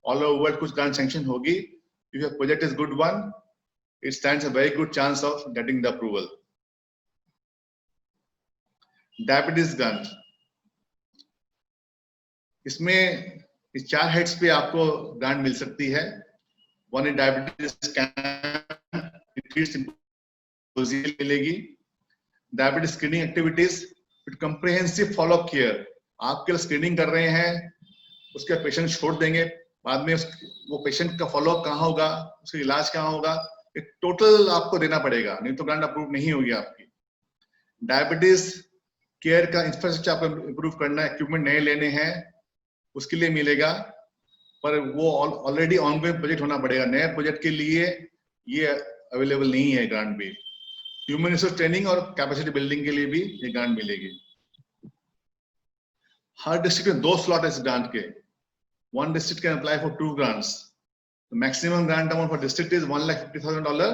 ऑल ओवर वर्ल्ड कुछ ग्रांट सैंक्शन होगी। If your project is good one, it stands a very good chance of getting the approval. Diabetes grant, इसमें इस 4 हेड्स पे आपको ग्रांट मिल सकती है। वन इज डायबिटीज कैंप मिलेगी। Diabetes screening activities with comprehensive follow up care. आप केवल screening कर रहे हैं, उसके पेशेंट छोड़ देंगे, बाद में वो पेशेंट का फॉलोअप कहाँ होगा, उसका इलाज कहाँ होगा, एक टोटल आपको देना पड़ेगा, नहीं तो ग्रांट अप्रूव नहीं होगी आपकी। डायबिटीज केयर का इंफ्रास्ट्रक्चर आपको इंप्रूव करना है, इक्विपमेंट नए लेने हैं, उसके लिए मिलेगा, पर वो ऑलरेडी ऑनगोइंग प्रोजेक्ट होना पड़ेगा। नए प्रोजेक्ट के लिए ये अवेलेबल नहीं है ग्रांट भी। ह्यूमन रिसोर्स ट्रेनिंग और कैपेसिटी बिल्डिंग के लिए भी ये ग्रांट मिलेगी। हर डिस्ट्रिक्ट में 2 स्लॉट है इस ग्रांट के। One district can apply for 2 grants. Maximum grant amount for district is $150,000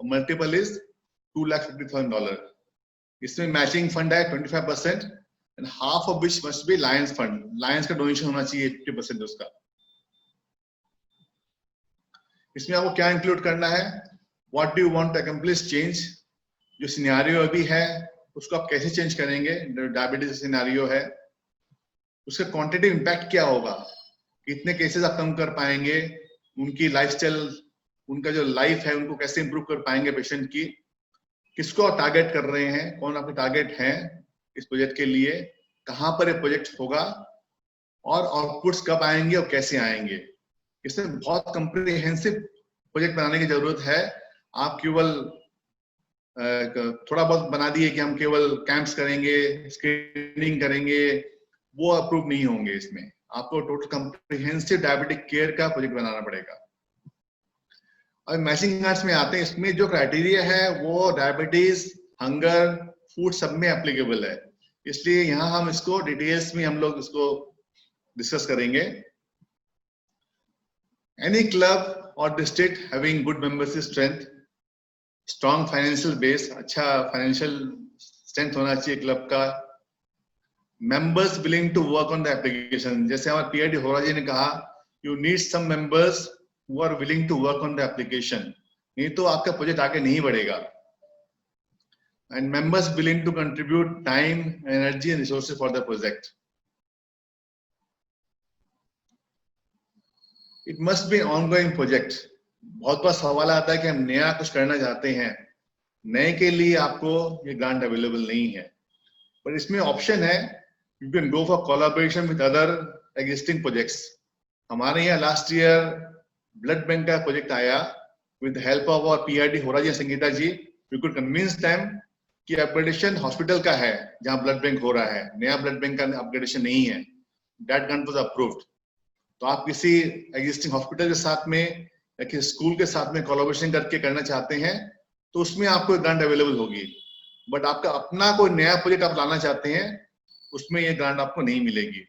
और मल्टीपल इज $250,000। इसमें मैचिंग फंड है 25% and half of which must be Lions fund. Lions का डोनेशन होना चाहिए 80% उसका। इसमें आपको क्या इंक्लूड करना है? What do you want to accomplish change? जो सिनेरियो अभी है उसको आप कैसे चेंज करेंगे? डायबिटीज सिनेरियो है, उसका क्वांटिटेटिव इम्पैक्ट क्या होगा? कितने केसेस आप कम कर पाएंगे? उनकी लाइफस्टाइल, उनका जो लाइफ है उनको कैसे इंप्रूव कर पाएंगे पेशेंट की? किसको आप टारगेट कर रहे हैं? कौन आपके टारगेट हैं इस प्रोजेक्ट के लिए? कहां पर ये प्रोजेक्ट होगा और आउटपुट्स कब आएंगे और कैसे आएंगे? इसमें बहुत कंप्रिहेंसिव प्रोजेक्ट बनाने की जरूरत है। आप केवल थोड़ा बहुत बना दिए कि हम केवल कैंप्स करेंगे, स्क्रीनिंग करेंगे, वो अप्रूव नहीं होंगे। इसमें आपको टोटल कंप्रिहेंसिव डायबिटिक केयर का प्रोजेक्ट बनाना पड़ेगा। अब मैचिंग ग्रांट्स में आते हैं। इसमें जो क्राइटेरिया है वो डायबिटीज, हंगर, फूड सब में एप्लीकेबल है, इसलिए यहाँ हम इसको डिटेल्स में हम लोग इसको डिस्कस करेंगे। एनी क्लब और district having good membership strength, strong financial base, अच्छा फाइनेंशियल स्ट्रेंथ होना चाहिए क्लब का। Members willing to work on the application, जैसे हमारे पीआईडी होरा जी ने कहा, you need some members who are willing to work on the application, नहीं तो आपका प्रोजेक्ट आगे नहीं बढ़ेगा। And members willing to contribute time, energy and resources for the project. It must be an ongoing project. बहुत बार सवाल आता है कि हम नया कुछ करना चाहते हैं, नए के लिए आपको ये ग्रांट अवेलेबल नहीं है, पर इसमें ऑप्शन है, you can go for collaboration with other existing projects. हमारे यहाँ लास्ट ईयर ब्लड बैंक का प्रोजेक्ट आया, with the help of our PRD होरा जी, संगीता जी, we could convince them कि अपग्रेडेशन हॉस्पिटल का है जहां ब्लड बैंक हो रहा है, नया ब्लड बैंक का अपग्रेडेशन नहीं है। that grant was approved. तो आप किसी एग्जिस्टिंग हॉस्पिटल के साथ में या किसी स्कूल के साथ में कोलैबोरेशन करके करना चाहते हैं तो उसमें आपको ग्रांट अवेलेबल होगी, बट आपका अपना कोई नया प्रोजेक्ट आप लाना चाहते हैं उसमें ये ग्रांट आपको नहीं मिलेगी।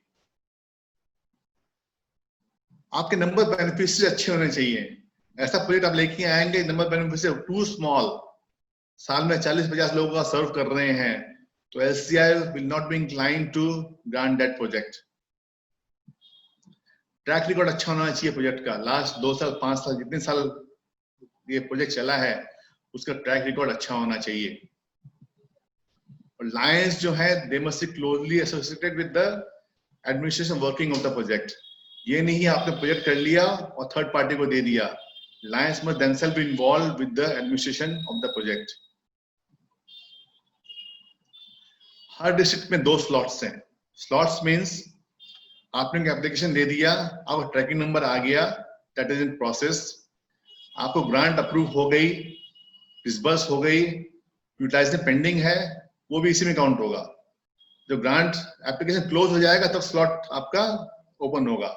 आपके नंबर बेनिफिशियरी अच्छे होने चाहिए। ऐसा प्रोजेक्ट आप लेके आएंगे नंबर बेनिफिशियरी टू स्मॉल, साल में 40-50 लोगों का सर्व कर रहे हैं, तो LCI will not be inclined to grant that project. Track record अच्छा होना चाहिए प्रोजेक्ट का। लास्ट 2 साल 5 साल जितने साल ये प्रोजेक्ट चला है उसका ट्रैक रिकॉर्ड अच्छा होना चाहिए। और लायंस जो है they must be closely associated with the administration working of the project. ये नहीं आपने प्रोजेक्ट कर लिया और थर्ड पार्टी को दे दिया। Lions must themselves be involve with the administration of the project. हर डिस्ट्रिक्ट में 2 स्लॉट्स हैं। स्लॉट्स मींस आपने एप्लीकेशन दे दिया, आपका ट्रैकिंग नंबर आ गया, दैट इज इन प्रोसेस, आपको ग्रांट अप्रूव हो गई, डिसबर्स हो गई, यूटिलाइजेशन पेंडिंग है, वो भी इसी में काउंट होगा। जब ग्रांट एप्लीकेशन क्लोज हो जाएगा तब स्लॉट आपका ओपन होगा।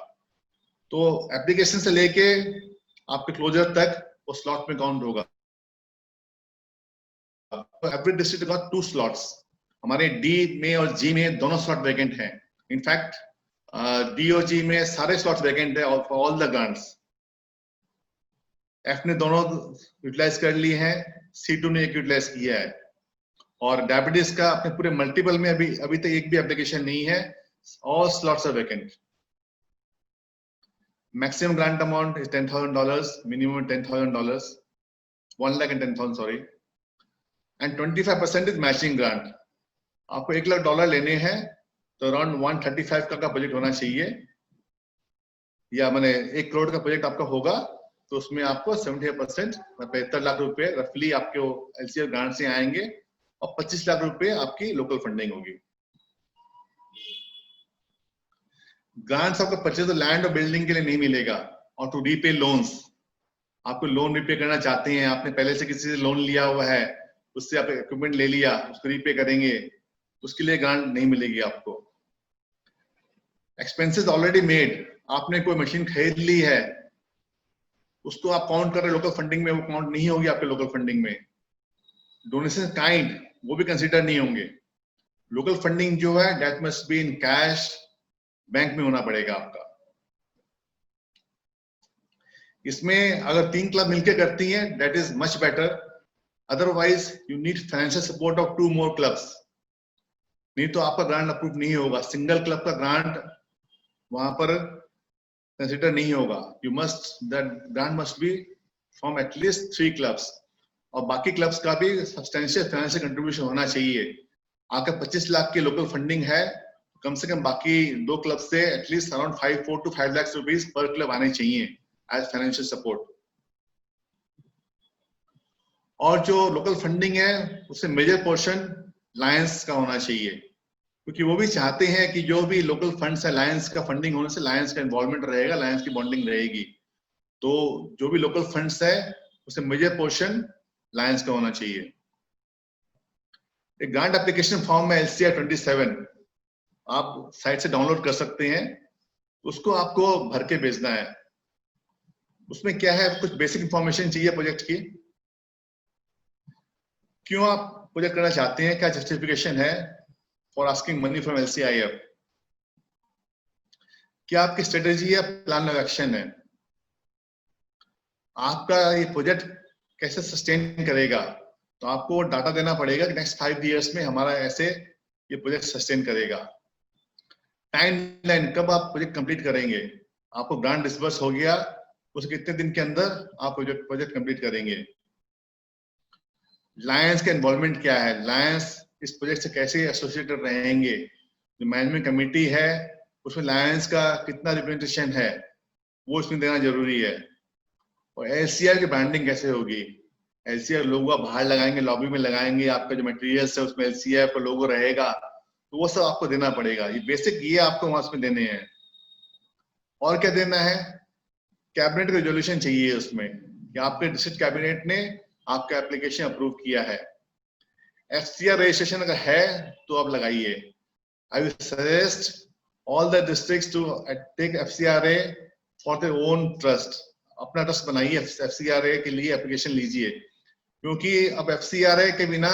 तो एप्लीकेशन से लेके आपके क्लोजर तक वो स्लॉट में काउंट होगा। Every district got 2 slots. हमारे डी में और जी में दोनों स्लॉट वैकेंट हैं। इनफैक्ट डी और जी में सारे स्लॉट्स वैकेंट है for all the grants. F ने दोनों यूटिलाइज कर लिए हैं, C2 ने एक यूटिलाइज किया है। और डायबिटीज का अपने पूरे मल्टीपल में अभी तक एक भी एप्लीकेशन नहीं है, all slots are vacant. Maximum grant amount is $10,000, minimum $10,000, $1,10,000 sorry, and 25% is matching grant. आपको $1,00,000 लेने हैं तो अराउंड 135 का बजट होना चाहिए, या मैंने 1 करोड़ का प्रोजेक्ट आपका होगा तो उसमें आपको 70% 75 लाख रुपए रफली आपके LCI ग्रांट से आएंगे और 25 लाख रुपए आपकी लोकल फंडिंग होगी। ग्रांट्स आपको परचेज लैंड और बिल्डिंग के लिए नहीं मिलेगा। और टू रीपे लोन्स, आपको लोन रीपे करना चाहते हैं, आपने पहले से किसी से लोन लिया हुआ है, उससे आप इक्विपमेंट ले लिया, उसको रीपे करेंगे, उसके लिए ग्रांट नहीं मिलेगी आपको। एक्सपेंसेस ऑलरेडी मेड, आपने कोई मशीन खरीद ली है, उसको आप काउंट कर रहे लोकल फंडिंग में, वो काउंट नहीं होगी आपके लोकल फंडिंग में। डोनेशन काइंड वो भी कंसीडर नहीं होंगे। लोकल फंडिंग जो है that must be in cash, bank में होना पड़ेगा आपका। इसमें अगर 3 क्लब मिलकर करती हैं that is much better, otherwise you need financial support of 2 more clubs, नहीं तो आपका ग्रांट अप्रूव नहीं होगा। सिंगल क्लब का ग्रांट वहां पर कंसिडर नहीं होगा। You must, that grant must be from at least 3 clubs, और बाकी क्लब्स का भी सब्सटेंशियल फाइनेंशियल कंट्रीब्यूशन होना चाहिए। आपका 25 लाख की लोकल फंडिंग है, कम से कम बाकी 2 क्लब से at least around 4 to 5 lakh rupees पर क्लब आने चाहिए एज फाइनेंशियल सपोर्ट। और जो लोकल फंडिंग है उससे मेजर पोर्शन लायंस का होना चाहिए, क्योंकि वो भी चाहते हैं कि जो भी लोकल फंड्स है लायंस का फंडिंग होने से लायंस का इन्वॉल्वमेंट रहेगा, लायंस की बॉन्डिंग रहेगी। तो जो भी लोकल फंड्स है उससे मेजर पोर्शन लायंस का होना चाहिए। एक ग्रांट एप्लीकेशन फॉर्म है LCI 27, आप साइट से डाउनलोड कर सकते हैं, उसको आपको भर के भेजना है। उसमें क्या है, कुछ बेसिक इंफॉर्मेशन चाहिए प्रोजेक्ट की, क्यों आप प्रोजेक्ट करना चाहते हैं, क्या जस्टिफिकेशन है for asking money from LCIF, क्या आपकी स्ट्रेटेजी या प्लान ऑफ एक्शन है, आपका ये प्रोजेक्ट कैसे सस्टेन करेगा। तो आपको डाटा देना पड़ेगा कि नेक्स्ट 5 years में हमारा ऐसे ये प्रोजेक्ट सस्टेन करेगा। टाइमलाइन, कब आप प्रोजेक्ट कंप्लीट करेंगे, आपको ग्रांट डिसबर्स हो गया उसके कितने दिन के अंदर आप प्रोजेक्ट कंप्लीट करेंगे। लायंस का इन्वॉल्वमेंट क्या है, लायंस इस प्रोजेक्ट से कैसे एसोसिएटेड रहेंगे, जो मैनेजमेंट कमेटी है उसमें लायंस का कितना रिप्रेजेंटेशन है वो इसमें देना जरूरी है। और LCI की ब्रांडिंग कैसे होगी, LCI लोगो बाहर लगाएंगे, लॉबी में लगाएंगे, आपका जो मटेरियल्स है उसमें LCI का लोगो रहेगा, तो वो सब आपको देना पड़ेगा। ये बेसिक ये आपको वहां में देने हैं। और क्या देना है, कैबिनेट रेजोल्यूशन चाहिए उसमें कि आपके डिस्ट्रिक्ट कैबिनेट ने आपका एप्लीकेशन अप्रूव किया है। FCR रजिस्ट्रेशन अगर है तो आप लगाइए। I will suggest all the districts to take FCRA for their own trust. अपना ट्रस्ट बनाइए, FCRA के लिए एप्लीकेशन लीजिए, क्योंकि अब FCRA के बिना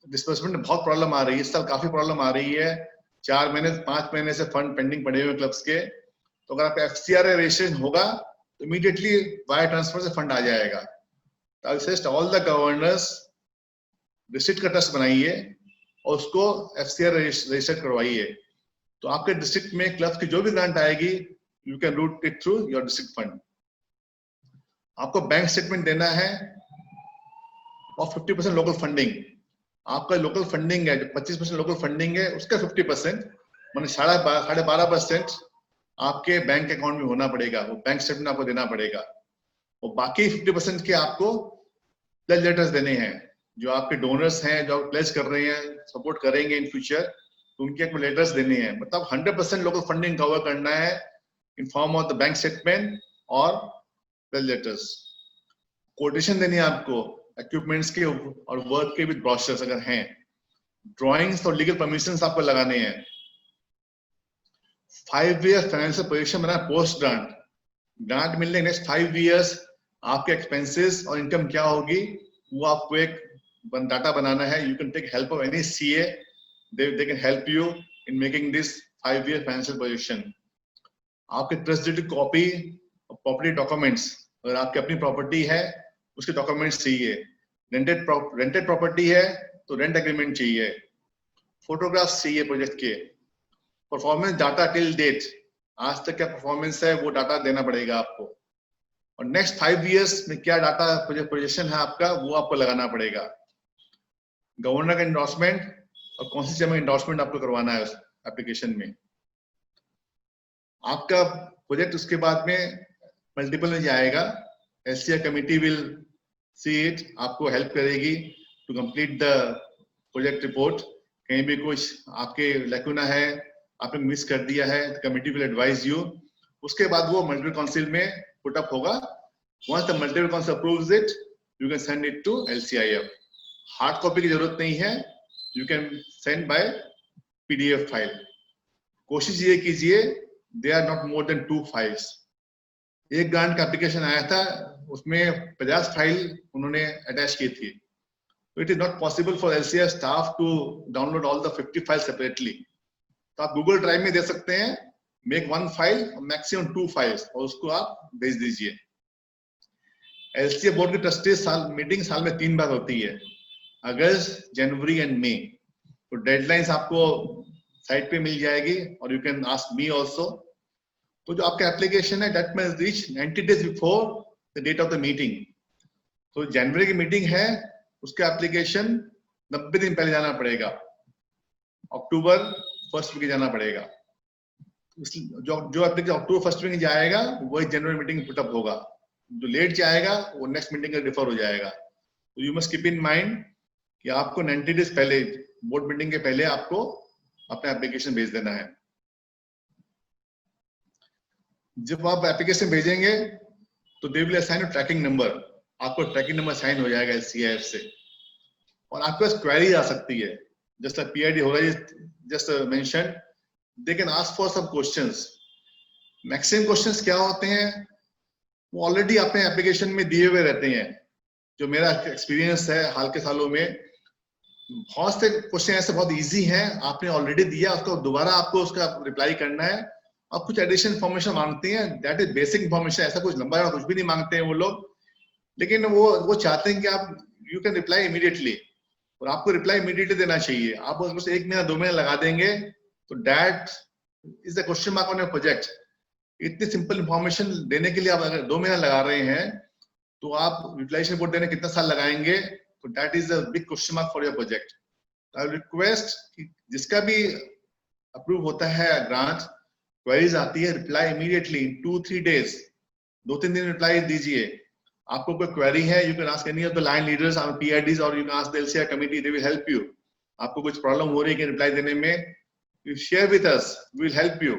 डिस्बर्समेंट में बहुत प्रॉब्लम आ रही है। इस साल काफी प्रॉब्लम आ रही है, 4 महीने 5 महीने से फंड पेंडिंग पड़े हुए क्लब्स के। तो अगर आपका FCRA रजिस्ट्रेशन होगा तो इमीडिएटली वायर ट्रांसफर से फंड आ जाएगा। तो I suggest all the governors district का ट्रस्ट बनाइए और उसको FCRA रजिस्टर्ड करवाइए। तो आपके डिस्ट्रिक्ट में क्लब की जो भी ग्रांट आएगी, you can route it through your district fund. आपको बैंक स्टेटमेंट देना है और 50% लोकल फंडिंग। आपका लोकल फंडिंग है, 25% लोकल फंडिंग है, उसका 50% माने 12.5% आपके बैंक अकाउंट में होना पड़ेगा। वो बैंक स्टेटमेंट आपको देना पड़ेगा। और बाकी 50% के आपको प्लेज लेटर्स देने हैं। जो आपके डोनर्स हैं, जो प्लेज कर रहे हैं, सपोर्ट करेंगे इन फ्यूचर, तो उनके आपको लेटर्स देने हैं। मतलब 100% लोकल फंडिंग कवर करना है in form of the bank statement और प्लेज लेटर्स। कोटेशन देनी है आपको इक्विपमेंट्स के और वर्क के विद ब्रोशर्स अगर हैं। ड्राइंग्स और लीगल परमिशंस आपको लगाने हैं। 5 ईयर फाइनेंशियल पोजीशन बना पोस्ट ग्रांट। ग्रांट मिलने के नेक्स्ट 5 इयर्स आपके एक्सपेंसेस और इनकम क्या होगी, वो आपको एक डाटा बनाना है। You can take help of any CA, they can help you in making this 5-year financial position. आपके trust deed copy property documents, अगर आपकी अपनी प्रॉपर्टी है उसके डॉक्यूमेंट्स चाहिए। रेंटेड प्रॉपर्टी है तो रेंट एग्रीमेंट चाहिए। फोटोग्राफ्स चाहिए प्रोजेक्ट के। परफॉर्मेंस डाटा टिल डेट, आज तक क्या परफॉर्मेंस है वो डाटा देना पड़ेगा आपको। और नेक्स्ट 5 इयर्स में क्या डाटा प्रोजेक्शन है आपका, वो आपको लगाना पड़ेगा। गवर्नर का एंडोर्समेंट और कौन सी जगह एंडोर्समेंट आपको करवाना है उस एप्लीकेशन में। आपका प्रोजेक्ट उसके बाद में मल्टीपल में जाएगा। LCI committee will see it, आपको हेल्प करेगी to complete the project report. कहीं भी कुछ आपके लैकुना है, आपने मिस कर दिया है, कमिटी विल एडवाइज यू। उसके बाद वो मल्टीपल काउंसिल में पुट अप होगा। Once the multiple council approves it, you can send it to LCIF। Hard copy की जरूरत नहीं है, you can send by PDF file. कोशिश ये कीजिए, they are not more than 2 files. एक ग्रांट का एप्लीकेशन आया था, उसमें 50 फाइल उन्होंने अटैच की थी। तो it is not possible for LCI staff to download all the 50 file separately. तो आप गूगल ड्राइव में दे सकते हैं, मेक 1 फाइल, मैक्सिमम 2 फाइल्स, और उसको आप भेज दीजिए। LCI बोर्ड की ट्रस्टी मीटिंग साल में 3 बार होती है, अगस्त, जनवरी एंड मई। तो डेडलाइंस आपको साइट पे मिल जाएगी और you can ask me also. तो जो आपका एप्लीकेशन है that must reach 90 days before the date of the meeting. तो जनवरी की मीटिंग है, उसका एप्लीकेशन 90 दिन पहले जाना पड़ेगा, अक्टूबर 1st वीक जाना पड़ेगा। जो एप्लीकेशन अक्टूबर 1st वीक जाएगा वही जनवरी मीटिंग पुटअप होगा। जो लेट जाएगा वो नेक्स्ट मीटिंग का डिफर हो जाएगा। तो you must keep in mind कि आपको 90 डेज पहले, बोर्ड मीटिंग के पहले आपको अपना एप्लीकेशन भेज देना है। जब आप एप्लीकेशन भेजेंगे तो they will assign tracking number, आपको ट्रैकिंग नंबर साइन हो जाएगा LCIF से। और आपके पास क्वेरी आ सकती है, जैसा PID हो रहा है, just mention, they can ask for some questions. Maximum questions क्या होते हैं, वो ऑलरेडी अपने एप्लीकेशन में दिए हुए रहते हैं। जो मेरा एक्सपीरियंस है हाल के सालों में, बहुत से क्वेश्चन ऐसे बहुत इजी हैं, आपने ऑलरेडी दिया, उसको दोबारा आपको उसका रिप्लाई करना है। आप कुछ एडिशनल इन्फॉर्मेशन मांगते हैं, दैट इज बेसिक इन्फॉर्मेशन, ऐसा कुछ लंबा कुछ भी नहीं मांगते हैं वो लोग। लेकिन वो चाहते हैं कि आप यू कैन रिप्लाई इमीडिएटली, और आपको रिप्लाई इमीडिएटली देना चाहिए। आप बस 1 महीना 2 महीना लगा देंगे तो that is the question mark on your project. इतनी सिंपल इन्फॉर्मेशन देने के लिए आप अगर 2 महीना लगा रहे हैं तो आप यूटिलाइजेशन रिपोर्ट देने कितना साल लगाएंगे, तो that is a big question mark for your project. I request कि जिसका भी अप्रूव होता है ग्रांट, क्वेरीज आती है, रिप्लाई इमीडिएटली 2-3 डेज, 2-3 दिन रिप्लाई दीजिए। आपको कोई क्वेरी है, you can ask any of the line leaders और PIDs, और you can ask the LCI committee, they will help you. आपको कुछ प्रॉब्लम हो रही है रिप्लाई देने में, you share with us, we will help you.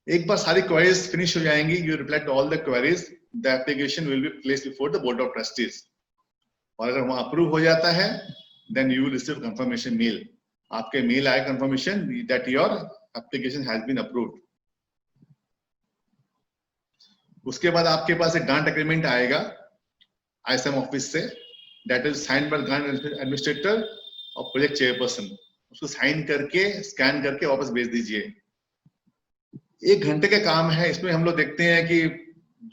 एक बार सारी क्वेरीज फिनिश हो जाएंगी, you reply to all the queries, the application will be placed before the board of trustees. और अगर वहां अप्रूव हो जाता है, then you will receive confirmation mail. आपके मेल आए confirmation that your application has been approved. उसके बाद आपके पास एक ग्रांट एग्रीमेंट आएगा ISM ऑफिस से, that is sign by grant administrator और प्रोजेक्ट चेयरपर्सन। उसको साइन करके स्कैन करके वापस भेज दीजिए। 1 घंटे का काम है। इसमें हम लोग देखते हैं कि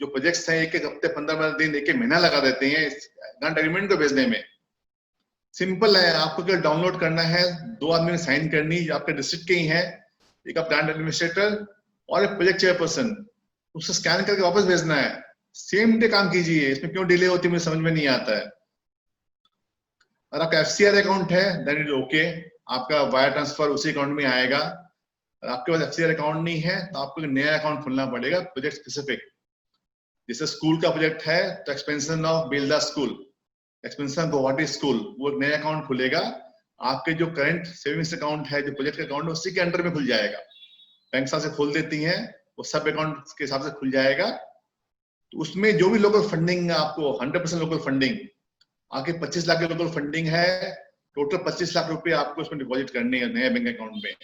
जो प्रोजेक्ट्स हैं 1-1 हफ्ते, 15 दिन, 1-1 महीना लगा देते हैं ग्रांट एग्रीमेंट को भेजने में। सिंपल है, आपको केवल डाउनलोड करना है, 2 आदमी ने साइन करनी, आपके डिस्ट्रिक्ट के ही है, एक आप ग्रांट एडमिनिस्ट्रेटर और एक प्रोजेक्ट चेयरपर्सन, उसको स्कैन करके वापस भेजना है। सेम डे काम कीजिए, इसमें क्यों डिले होती है मुझे समझ में नहीं आता है। और आपका FCR अकाउंट है देन इट ओके, आपका वायर ट्रांसफर उसी अकाउंट में आएगा। आपके पास FCR अकाउंट नहीं है तो आपको नया अकाउंट खोलना पड़ेगा प्रोजेक्ट स्पेसिफिक। जैसे स्कूल का प्रोजेक्ट है तो expansion of Belda school, expansion Guwahati school, वो एक नया अकाउंट खुलेगा। आपके जो करंट सेविंग्स अकाउंट है, जो प्रोजेक्ट का अकाउंट है, उसी के अंडर में खुल जाएगा। बैंक से खोल देती हैं, वो सब अकाउंट के हिसाब से खुल जाएगा। तो उसमें जो भी लोकल फंडिंग आपको 100% लोकल फंडिंग, आगे 25 लाख की लोकल फंडिंग है, टोटल 25 लाख रुपए आपको उसमें डिपॉजिट करने हैं नए बैंक अकाउंट में।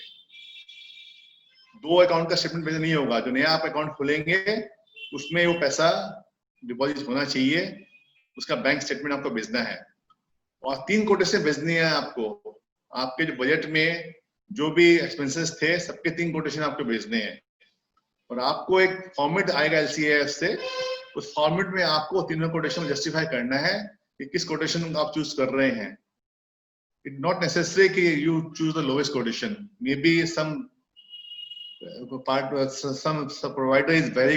2 अकाउंट का स्टेटमेंट भेजना नहीं होगा। जो नया आप अकाउंट खोलेंगे उसमें वो पैसा डिपॉजिट होना चाहिए, उसका बैंक स्टेटमेंट आपको भेजना है। और 3 कोटेशन भेजनी है आपको। आपके जो बजट में जो भी एक्सपेंसेस थे सबके 3 कोटेशन आपको भेजने हैं। और आपको एक फॉर्मेट आएगा LCAF से, उस फॉर्मेट में आपको तीनों कोटेशन जस्टिफाई करना है कि किस कोटेशन आप चूज कर रहे हैं। इट नॉट नेसेसरी कि you choose the lowest quotation, may be some provider is very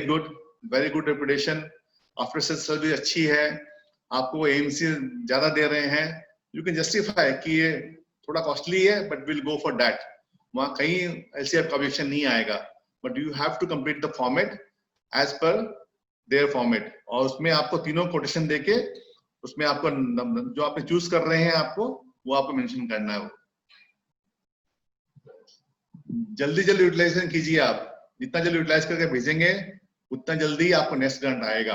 good reputation, after sales service अच्छी है, आपको AMC ज्यादा दे रहे हैं, यू कैन जस्टिफाई कि ये थोड़ा कॉस्टली है but will go for that. वहां कहीं LCAF का ऑब्जेक्शन नहीं आएगा, but you have to complete the format as per their format. और उसमें आपको तीनों कोटेशन देके उसमें आपको जो आपने चूज कर रहे हैं आपको वो आपको मेंशन करना है। वो जल्दी यूटिलाइजेशन कीजिए। आप जितना जल्दी यूटिलाइज करके भेजेंगे उतना जल्दी आपको नेक्स्ट ग्रांट आएगा।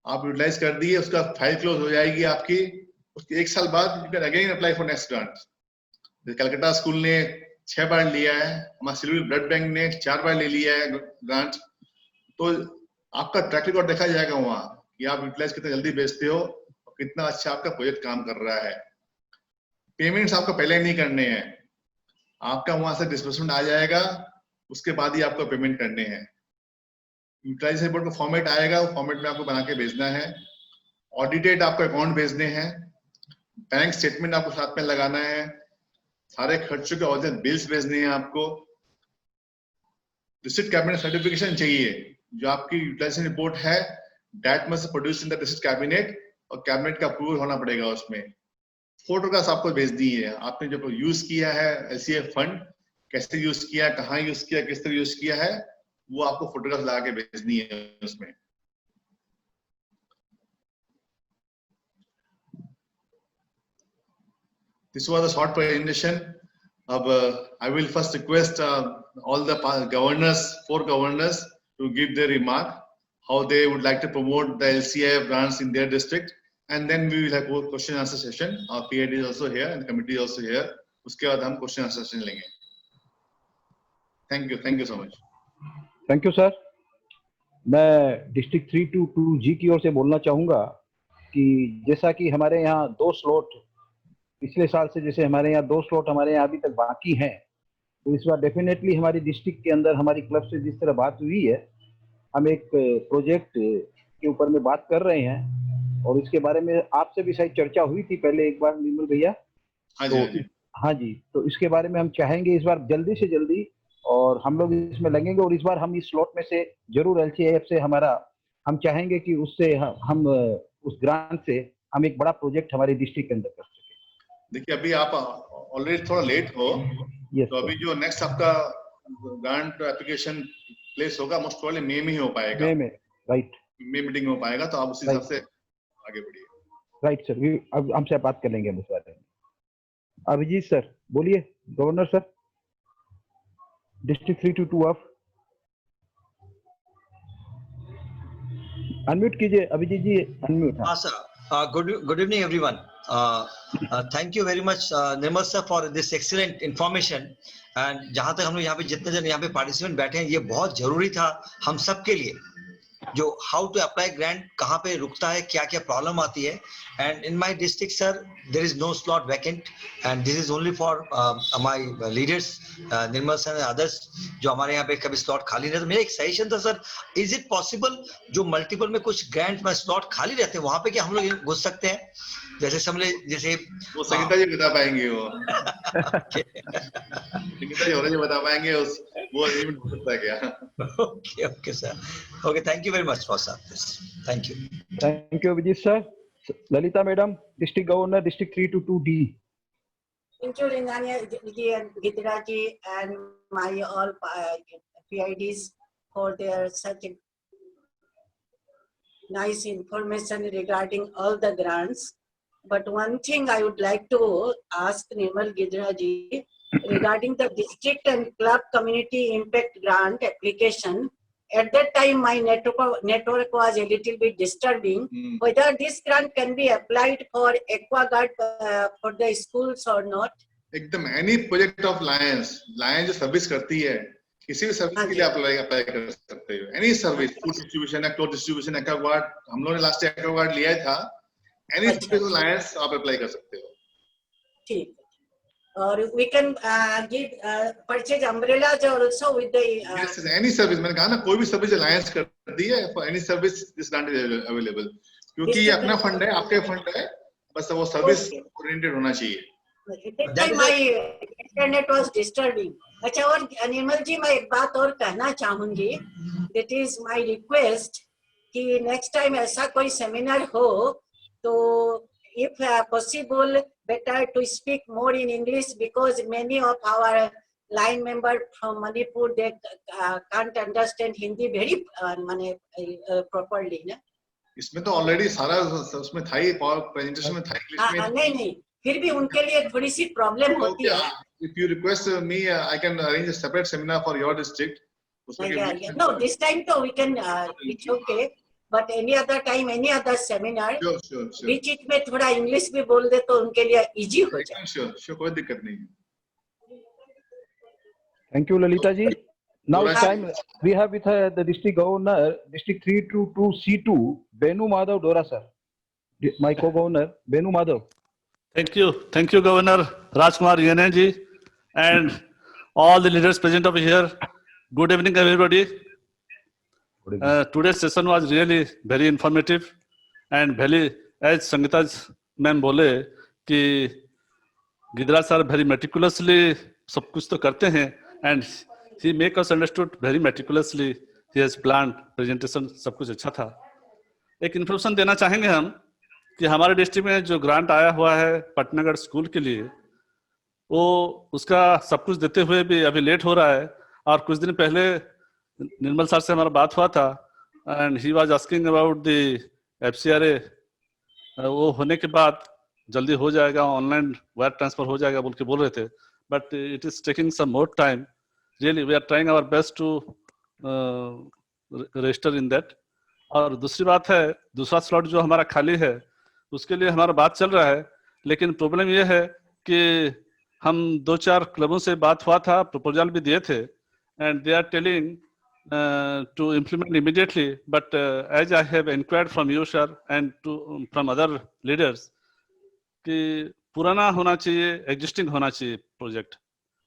आप यूटिलाइज कर दिए, उसका फाइल क्लोज हो जाएगी आपकी, उसके 1 साल बाद you can again apply for next grant. Calcutta school ने 6 बार लिया है, हमारा सिल्वर ब्लड बैंक ने 4 बार ले लिया है ग्रांट। तो आपका ट्रैक रिकॉर्ड देखा जाएगा वहां कि आप यूटिलाइज कितना जल्दी भेजते हो और कितना अच्छा आपका प्रोजेक्ट काम कर रहा है। पेमेंट्स आपको पहले नहीं करने हैं, आपका वहां से डिस्बर्समेंट आ जाएगा, उसके बाद ही आपको पेमेंट करने हैं। यूटिलाइजेशन रिपोर्ट का फॉर्मेट आएगा, वो फॉर्मेट में आपको बना के भेजना है। ऑडिटेड आपको अकाउंट भेजने हैं, बैंक स्टेटमेंट आपको साथ में लगाना है, सारे खर्चों के ओरिजिनल बिल्स भेजने हैं आपको। डिस्ट्रिक्ट कैबिनेट सर्टिफिकेशन चाहिए, जो आपकी यूटिलाइजेशन रिपोर्ट है that must produce in the district cabinet, और कैबिनेट का अप्रूवल होना पड़ेगा उसमें। फोटोग्राफ्स आपको भेज दी है, आपने जो यूज किया है LCAF फंड, कैसे यूज किया, कहाँ यूज किया, किस तरह यूज किया है, वो आपको फोटोग्राफ लगा के भेजनी है उसमें। This was a short presentation. I will first request all the governors, 4 governors, to give their remark how they would like to promote the LCAF grants in their district, and then we will have a question and answer session. Our PID is also here and the committee is also here. उसके बाद हम question and answer session लेंगे. Thank you so much. Thank you sir. मैं district 322G की ओर से बोलना चाहूँगा कि जैसा कि हमारे यहाँ 2 स्लॉट पिछले साल से, जैसे हमारे यहाँ 2 स्लॉट हमारे यहाँ अभी तक बाकी हैं, तो इस बार डेफिनेटली हमारी डिस्ट्रिक्ट के अंदर हमारी क्लब से जिस तरह बात हुई है, हम एक प्रोजेक्ट के ऊपर में बात कर रहे हैं और इसके बारे में आपसे भी शायद चर्चा हुई थी पहले एक बार निर्मल भैया। हाँ जी, तो इसके बारे में हम चाहेंगे इस बार जल्दी से जल्दी, और हम लोग इसमें लगेंगे, और इस बार हम इस स्लॉट में से जरूर LCAF से हम चाहेंगे कि उससे हम उस ग्रांट से हम एक बड़ा प्रोजेक्ट हमारे डिस्ट्रिक्ट के अंदर कर सके। देखिए अभी आप ऑलरेडी थोड़ा लेट हो, तो अभी जो नेक्स्ट आपका ग्रांट एप्लीकेशन प्लेस होगा मोस्ट प्रोबेबली मई में ही हो पाएगा। मई में, राइट, मई मीटिंग हो पाएगा, तो आप उसी हिसाब से आगे बढ़िए। राइट सर, अब हमसे बात कर लेंगे हम इस बारे में। अभिजीत सर बोलिए, governor sir, district 322 of, unmute कीजिए अभिजीत जी, अनम्यूट। हाँ sir, good evening everyone. Thank you very much, Nirmal sir, for this excellent information. And जहाँ तक हम लोग यहाँ पे जितने जन यहाँ पे पार्टिसिपेंट बैठे हैं, ये बहुत जरूरी था हम सब के लिए, जो हाउ टू अप्लाई ग्रांट, कहाँ पे रुकता है, क्या क्या प्रॉब्लम आती है. And in my district sir, there is no slot vacant, and this is only for my leaders, Nirmal sir and others, जो हमारे यहाँ पे कभी स्लॉट खाली नहीं. तो मेरा एक सजेशन था सर, इज इट पॉसिबल जो मल्टीपल में कुछ ग्रांट में स्लॉट खाली रहते हैं, वहां पे क्या हम लोग घुस सकते हैं? जैसे समझ, जैसे वो संगीता जी बता पाएंगे, वो संगीता जी और बता पाएंगे उस वो अरेंजमेंट हो सकता है क्या? Okay okay sir, okay, thank you very much for this, thank you. Thank you, Vijay sir. Lalita madam, District Governor, District 322D. Thank you, Ringania ji and Gidra ji and my all PIDs for their such nice information regarding all the grants. But one thing I would like to ask Nirmal Gidra ji regarding the district and club community impact grant application. At that time, my network was a little bit disturbing. Whether this grant can be applied for AquaGuard for the schools or not? एकदम any project of Lions जो service करती है, किसी भी service के लिए apply कर सकते हो. एनी सर्विस, फूड डिस्ट्रीब्यूशन है, क्लोथ डिस्ट्रीब्यूशन, एक्वागार्ड, हम लोगों ने लास्ट ईयर एक्वागार्ड लिया था. एनी सर्विस ऑफ लायंस आप अप्लाई कर सकते हो. ठीक. और we can give purchase umbrellas also with the yes, any service. मैंने कहा ना, कोई भी सर्विस अलायंस कर दी है, for any service this grant is available. क्योंकि ये अपना फंड है, आपके फंड है, बस वो सर्विस ओरिएंटेड होना चाहिए. That time my internet was disturbing. अच्छा, और निर्मल जी मैं एक बात और कहना चाहूंगी, that is my request कि next time ऐसा कोई सेमिनार हो तो if possible better to speak more in English, because many of our line member from Manipur they can't understand Hindi very properly ना. इसमें तो ऑलरेडी सारा उसमें था ही, प्रेजेंटेशन में था इंग्लिश में. नहीं, फिर भी उनके लिए थोड़ी सी प्रॉब्लम होती है. If you request me, I can arrange a separate seminar for your district. No, this time though we can, it's okay. But any other time, any other seminar, sure. बीच में थोड़ा इंग्लिश भी बोल दे तो उनके लिए easy हो जाए. Sure, कोई दिक्कत नहीं. Thank you, Lalita ji. Now it's time we have with the District Governor, District 322C2, Benu Madhav Dora sir. My co-governor, Benu Madhav. Thank you, Governor Rajkumar Yene ji, and all the leaders present over here. Good evening, everybody. Today's session was really very informative and very, as Sangeeta ma'am बोले कि गिदरा sir very meticulously सब कुछ तो करते हैं, and he make us understood very meticulously. He has planned presentation, सब कुछ अच्छा था. एक इन्फॉर्मेशन देना चाहेंगे हम कि हमारे डिस्ट्रिक्ट में जो ग्रांट आया हुआ है पटनागढ़ स्कूल के लिए, वो उसका सब कुछ देते हुए भी अभी लेट हो रहा है. और कुछ दिन पहले निर्मल सर से हमारा बात हुआ था, and he was asking about the FCRA. वो होने के बाद जल्दी हो जाएगा, ऑनलाइन वायर ट्रांसफर हो जाएगा बोल के बोल रहे थे, but it is taking some more time. Really we are trying our best to register in that. और दूसरी बात है, दूसरा स्लॉट जो हमारा खाली है उसके लिए हमारा बात चल रहा है, लेकिन प्रॉब्लम ये है कि हम 2-4 क्लबों से बात हुआ था, प्रपोजल भी दिए थे, and they are telling to implement immediately, but as I have inquired from you sir and from other leaders कि पुराना होना चाहिए, existing होना चाहिए project,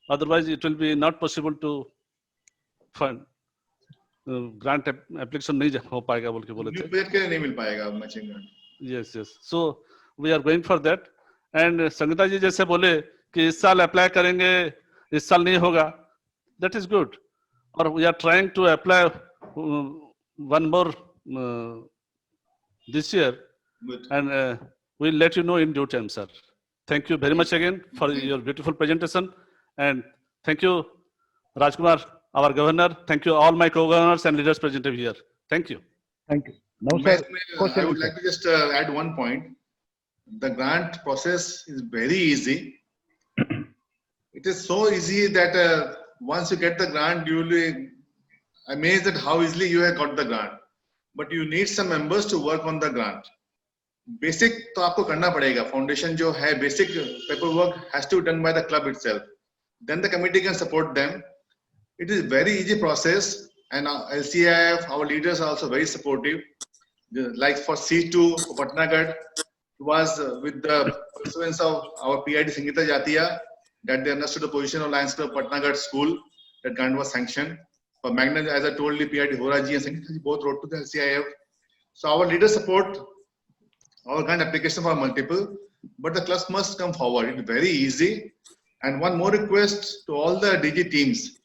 otherwise it will be not possible to fund grant application नहीं हो पाएगा बोल के बोले थे. project के लिए नहीं मिल पाएगा matching grant. Yes, so we are going for that. and Sangeeta जी जैसे बोले कि इस साल अप्लाई करेंगे, इस साल नहीं होगा, that is good. Or we are trying to apply one more this year. Good. And we'll let you know in due time, sir. Thank you very much again for your beautiful presentation, and thank you Rajkumar, our governor. Thank you all my co-governors and leaders present here. Thank you. Thank you. Now sir, I would like to just add one point. The grant process is very easy. It is so easy that once you get the grant, you will be amazed at how easily you have got the grant. But you need some members to work on the grant. Basic तो आपको करना पड़ेगा, foundation जो है, basic paper work has to done by the club itself, then the committee can support them. It is very easy process, and LCIF, our leaders are also very supportive. Like for C2 for Patnagarh, it was with the pursuance of our PID Sangeeta Jatiya that they understood the position of Lions Club Patnagarh School, that grant was sanctioned. For Magna, as I told you, PID Horaji and Sangeeta ji both wrote to the LCIF. So our leaders support our grant application for multiple, but the clubs must come forward. It's very easy. And one more request to all the DG teams: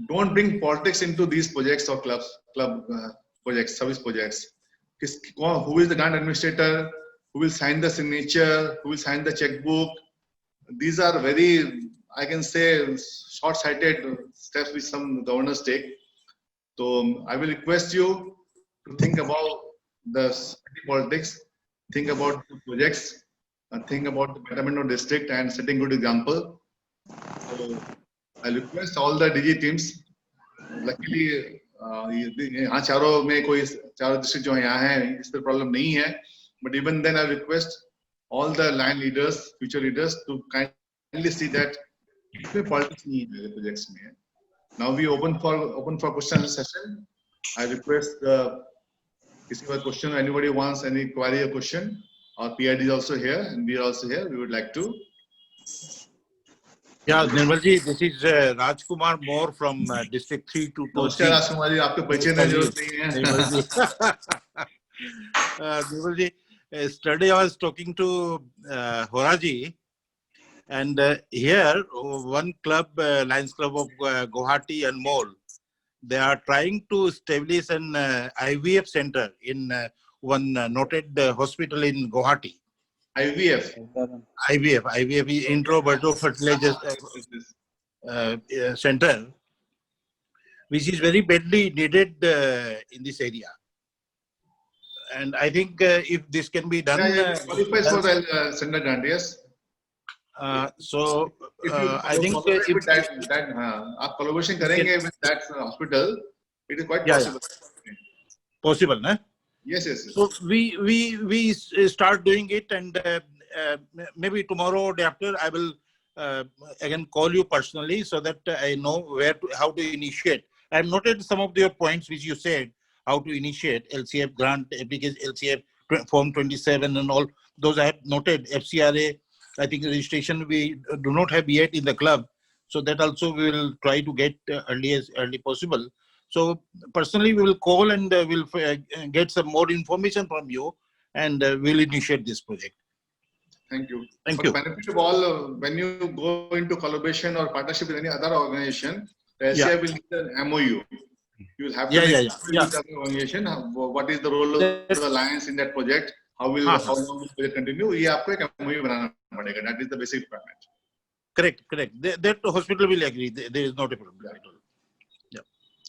don't bring politics into these projects or club projects, service projects. Who is the grant administrator? Who will sign the signature? Who will sign the checkbook? These are very, I can say, short-sighted steps which some governors take. So I will request you to think about the politics, think about the projects, and think about the betterment of district and setting good example. So I request all the DG teams. Luckily, यहाँ चारों में कोई चारों district जो यहाँ हैं इस तरह प्रॉब्लम नहीं है. But even then, I request all the line leaders, future leaders, to kindly see that इसमें politics नहीं है projects में. Now we open for question session. I request किसी का question, anybody wants any query or question. Our PID is also here, and we are also here. We would like to. Yeah, Nirmal ji, this is Rajkumar Moore from District 3 to 2. नमस्कार राजकुमार जी, आपके परिचय देने की जरूरत नहीं है. Nirmal ji, yesterday I was talking to Horaji, and here one club, Lions Club of Guwahati and Mall, they are trying to establish an IVF center in one noted hospital in Guwahati. IVF is Intro Fertilizer Center, which is very badly needed in this area. And I think if this can be done, qualifies for the center grant, yes. So I think if that आप collaboration करेंगे with that hospital, it is quite possible. Possible, na? Yes. So we start doing it, and maybe tomorrow or day after I will again call you personally so that I know how to initiate. I have noted some of your points which you said, how to initiate LCF grant application, LCF form 27 and all those I have noted. FCRA, I think registration we do not have yet in the club, so that also we will try to get early possible. So personally, we will call and we'll get some more information from you, and we'll initiate this project. Thank you. Thank For you. the benefit of all, when you go into collaboration or partnership with any other organization, the LCI will need an MOU. You will have to with other organization. What is the role of the alliance in that project? How long will the project continue? ये आपको एक MOU बनाना पड़ेगा. That is the basic requirement. Correct. That hospital will agree. There is not a problem at all.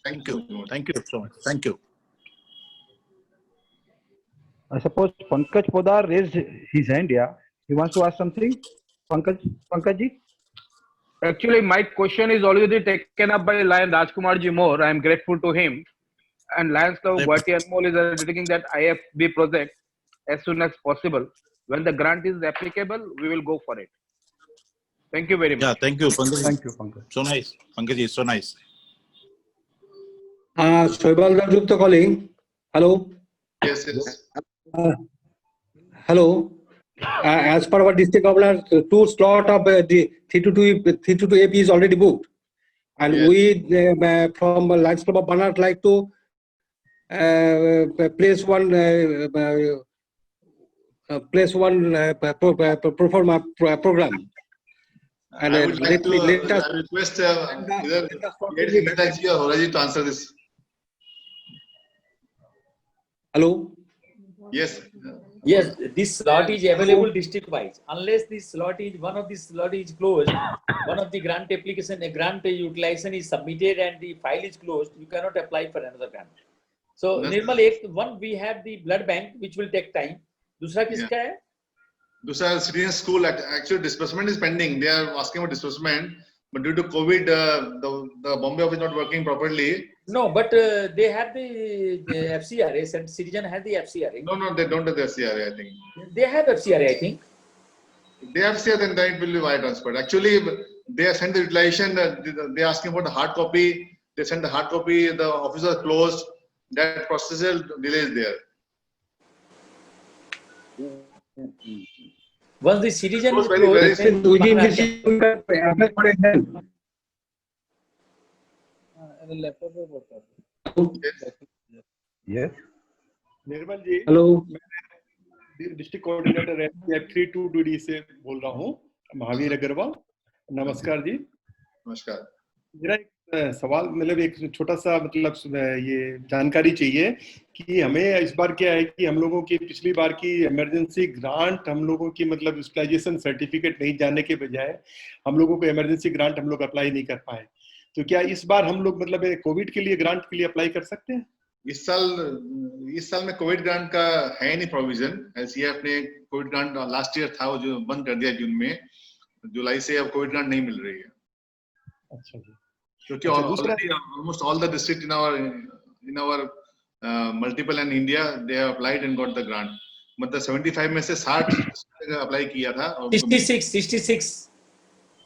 Thank you so much. Thank you. I suppose Pankaj Podar raised his hand. Yeah, he wants to ask something. Pankaj ji. Actually, my question is already taken up by Lion Rajkumar ji Moore. I am grateful to him. And Lions Club Guwahati and Mall is undertaking that IFB project as soon as possible. When the grant is applicable, we will go for it. Thank you very much. Yeah, thank you, Pankaj. Thank you, Pankaj. So nice. Pankaj is so nice. Shoibal Rajgupta calling. Hello. Yes. Hello. As per our district governor, 2 slot of the 322 AP is already booked, and we from Lions Club of Banat like to place one perform a program. And I would like let us request either Sangeeta or Horaji to answer this. Hello. Yes. Yes, this slot is available district wise. Unless this slot is one of the slot is closed, one of the grant application, a grant utilization is submitted and the file is closed, you cannot apply for another grant. So Nirmal, one we have the blood bank which will take time. दूसरा किसका है? दूसरा Citizen School, actually disbursement is pending. They are asking for disbursement, but due to COVID, the Bombay office not working properly. No, but they have the FCRA, and Citizen has the FCRA. No, they don't have the FCRA, I think. They have FCRA, I think. If they have FCRA, then it will be wire transfer. Actually, they have sent the utilization, they are asking for the hard copy. They sent the hard copy, the office was closed. That process delay is there. Once the Citizen is Very, closed, very Yes. Nirmal ji, hello, district coordinator F32DD से बोल रहा हूँ, महावीर अग्रवाल। नमस्कार जी। नमस्कार। मेरा एक सवाल, मतलब एक छोटा सा, मतलब ये जानकारी चाहिए कि हमें इस बार क्या है कि हम लोगों की पिछली बार की इमरजेंसी ग्रांट, हम लोगों की मतलब यूटिलाइजेशन सर्टिफिकेट नहीं जाने के बजाय हम लोगों को इमरजेंसी ग्रांट हम लोग अप्लाई नहीं कर पाए। तो क्या इस बार हम लोग मतलब कोविड के लिए ग्रांट के लिए अप्लाई कर सकते हैं? इस साल में कोविड ग्रांट का है नहीं प्रोविजन। LCF ने कोविड ग्रांट लास्ट ईयर था, वो जो बंद कर दिया जून में। जुलाई से अब कोविड ग्रांट नहीं मिल रही है। अच्छा जी। क्योंकि almost all the district in our multiple and India, they have applied and got the grant. मतलब 75 में से 60 अप्लाई किया था।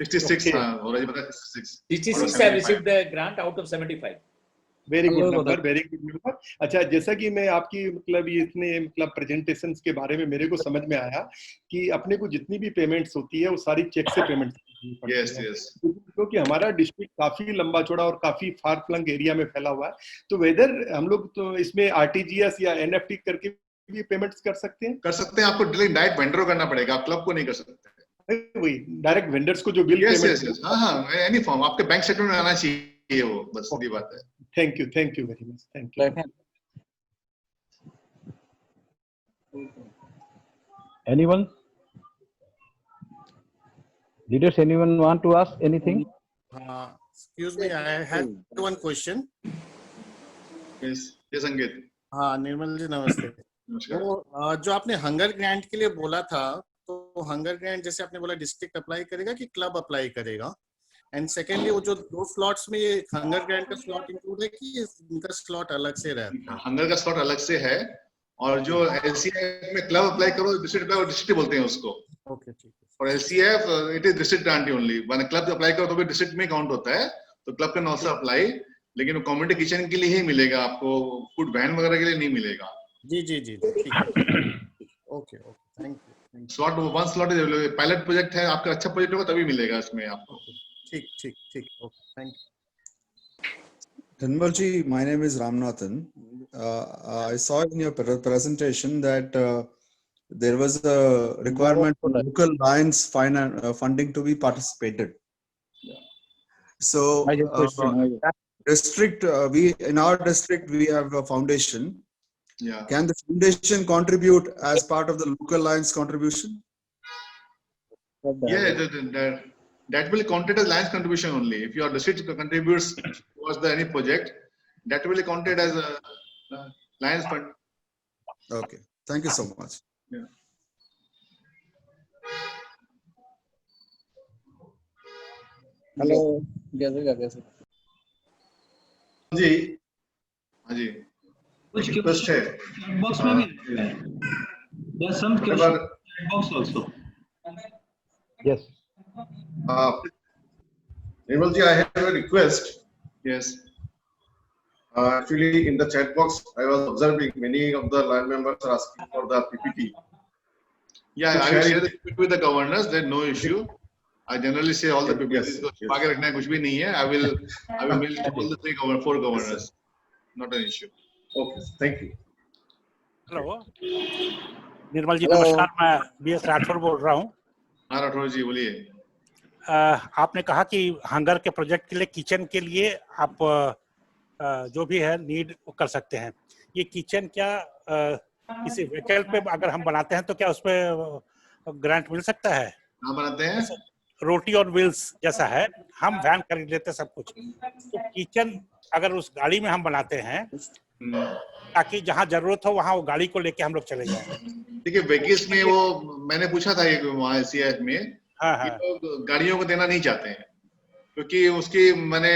66 हाँ, हो रहा है पता है 66 have received the grant out of 75. Very good number, very good number. अच्छा, जैसा कि मैं आपकी मतलब ये इतने मतलब प्रेजेंटेशंस के बारे में मेरे को समझ में आया कि अपने को जितनी भी पेमेंट्स होती है वो सारी चेक से पेमेंट यस क्योंकि हमारा डिस्ट्रिक्ट काफी लंबा चौड़ा और काफी फार फ्लंग एरिया में फैला हुआ है। तो वेदर हम लोग तो इसमें RTGS या NFT करके भी पेमेंट्स कर सकते हैं? कर सकते हैं। आपको डायरेक्ट वेंडर को करना पड़ेगा, आप क्लब को नहीं कर सकते। वही डायरेक्ट वेंडर्स को जो बिल पेमेंट, हाँ, एनी फॉर्म आपके बैंक स्टेटमेंट में आना चाहिए, वो बस सीधी बात है। Thank you very much, thank you. Anyone? Leaders, anyone want to ask anything? Excuse me, I have one question. Yes, संगीत। हाँ, निर्मल जी नमस्ते। तो जो आपने हंगर ग्रांट के लिए बोला था, तो हंगर ग्रांट जैसे आपने बोला डिस्ट्रिक्ट अप्लाई करेगा कि क्लब अप्लाई करेगा? एंड सेकेंडली, वो जो 2 स्लॉट्स में ये हंगर ग्रांट का स्लॉट इंक्लूड है कि इनका स्लॉट अलग से रहता है? हंगर का स्लॉट अलग से है, और जो LCF में क्लब अप्लाई करो, डिस्ट्रिक्ट बोलते हैं उसको। ओके, ठीक है। और LCF it is district grant only. One club apply करो तो भी डिस्ट्रिक्ट में काउंट होता है, तो क्लब कैन आल्सो अप्लाई, लेकिन वो कम्युनिटी किचन के लिए ही मिलेगा, आपको फूड वैन वगैरह के लिए नहीं मिलेगा। जी, ठीक है। Okay, thank you. Slot one slot pilot project है, आपका अच्छा प्रोजेक्ट होगा तभी मिलेगा इसमें आपको। ठीक, okay, thank you. Dhanwal ji, my name is Ramnathan. I saw in your presentation that there was a requirement for local Lions funding to be participated. So, district, in our district we have a foundation. Yeah. Can the foundation contribute as part of the local Lions contribution? Yeah, that will count it as Lions contribution only. If your district contributes towards any project, that will be counted as a Lions fund. Okay, thank you so much. Yeah. Hello, कैसे जी, हाँ जी, कुछ request है box में भी है। There are some questions in box also. Yes. Nirmal ji, I have a request. Yes. Actually, in the chat box, I was observing many of the line members are asking for the PPT. Yeah, I will share the PPT with the governors. There's no issue. I generally say all the PPTs. आगे रखना कुछ भी नहीं है. I will mail all the 4 governors. Not an issue. Okay, thank you. Hello Nirmal ji, नमस्कार। मैं BS Rathore बोल रहा हूँ। हाँ राठौर जी, बोलिए। आपने कहा कि हंगर के प्रोजेक्ट के लिए किचन के लिए आप जो भी है नीड कर सकते हैं। ये किचन क्या किसी व्हीकल पे अगर हम बनाते हैं तो क्या उस पर ग्रांट मिल सकता है? कहाँ बनाते हैं? रोटी और व्हील्स जैसा है, हम वैन खरीद लेते सब कुछ, तो किचन अगर उस गाड़ी में हम बनाते हैं ताकि जहाँ जरूरत हो वहाँ वो गाड़ी को लेके हम लोग चले जाएं। ठीक है, वेकिस में वो मैंने पूछा था वहाँ LCF में, हाँ, लोग गाड़ियों को देना नहीं चाहते हैं, क्योंकि उसकी मैंने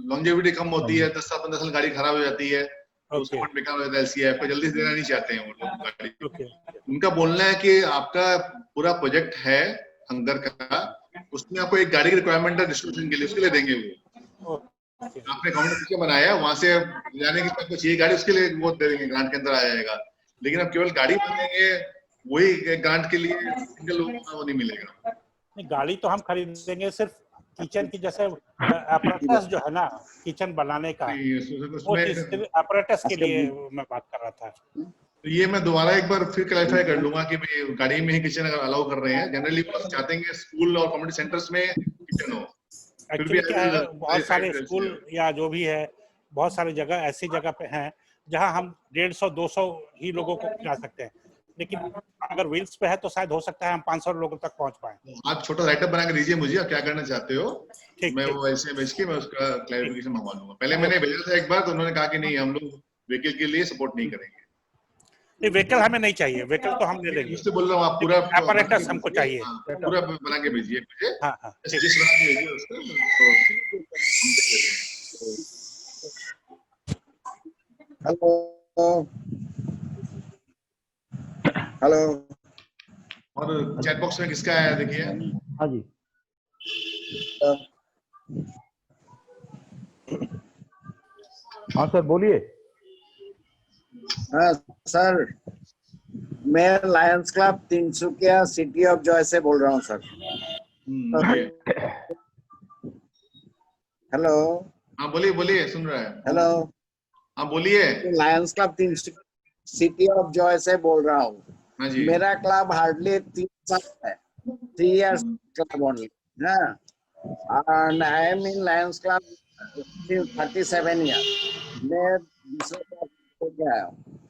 लॉन्जेविटी कम होती है, 10 साल 15 साल गाड़ी खराब हो जाती है, तो उसका फंड बेकार हो जाता है। LCIF को जल्दी से देना नहीं चाहते हैं वो लोग गाड़ी। उनका बोलना है कि आपका पूरा प्रोजेक्ट है हंगर का, उसमें आपको एक गाड़ी की रिक्वायरमेंट है डिस्ट्रीब्यूशन के लिए, उसके लिए देंगे वो। आपने कम्युनिटी बनाया, वहां से जाने की आपको चाहिए गाड़ी, उसके लिए वो दे देंगे, ग्रांट के अंदर आ जाएगा। लेकिन अब केवल गाड़ी बनेंगे वही ग्रांट के लिए सिंगल लोगों का वो नहीं मिलेगा। नहीं, गाड़ी तो हम खरीदेंगे, सिर्फ किचन की जैसे apparatus जो है ना किचन बनाने का, वो apparatus के लिए मैं बात कर रहा था। तो ये मैं दोबारा एक बार फिर क्लैरिफाई कर लूंगा कि भाई गाड़ी में ही किचन अगर अलाउ कर रहे हैं, जनरली वो चाहते हैं स्कूल और कम्युनिटी सेंटर्स में किचन हो। एक्चुअली क्या है, बहुत सारे स्कूल या जो भी है, बहुत सारी जगह ऐसी जगह पे हैं जहां हम 150-200 ही लोगों को खिला सकते हैं, लेकिन अगर व्हील्स पे है तो शायद हो सकता है हम 500 लोगों तक पहुंच पाए। आप छोटा राइटअप बना के दीजिए मुझे, आप क्या करना चाहते हो, मैं वो ऐसे भेज के मैं उसका क्लैरिफिकेशन मंगवा लूंगा। पहले मैंने भेजा था एक बार, तो उन्होंने कहा कि नहीं हम लोग व्हीकल के लिए सपोर्ट नहीं करेंगे। नहीं, व्हीकल हमें नहीं चाहिए, व्हीकल तो हम ले लेंगे, उससे बोल रहा हूँ आप पूरा apparatus हमको चाहिए। पूरा बना के भेजिए मुझे। हाँ हाँ, जिस बना के भेजिए उसको, हेलो हेलो, और चैट बॉक्स में किसका आया देखिए। हाँ जी, हाँ सर बोलिए। हाँ सर, मैं Lions club Tinsukia city of Joy से बोल रहा हूँ सर। हेलो। हाँ बोलिए बोलिए, सुन रहा है। हेलो। हाँ बोलिए। Lions club city of Joy से बोल रहा हूँ। हाँ जी। मेरा क्लब हार्डली 3 साल है, 3 years क्लब ओनली। हाँ, and I am in Lions Club 37 years। मैं हो गया,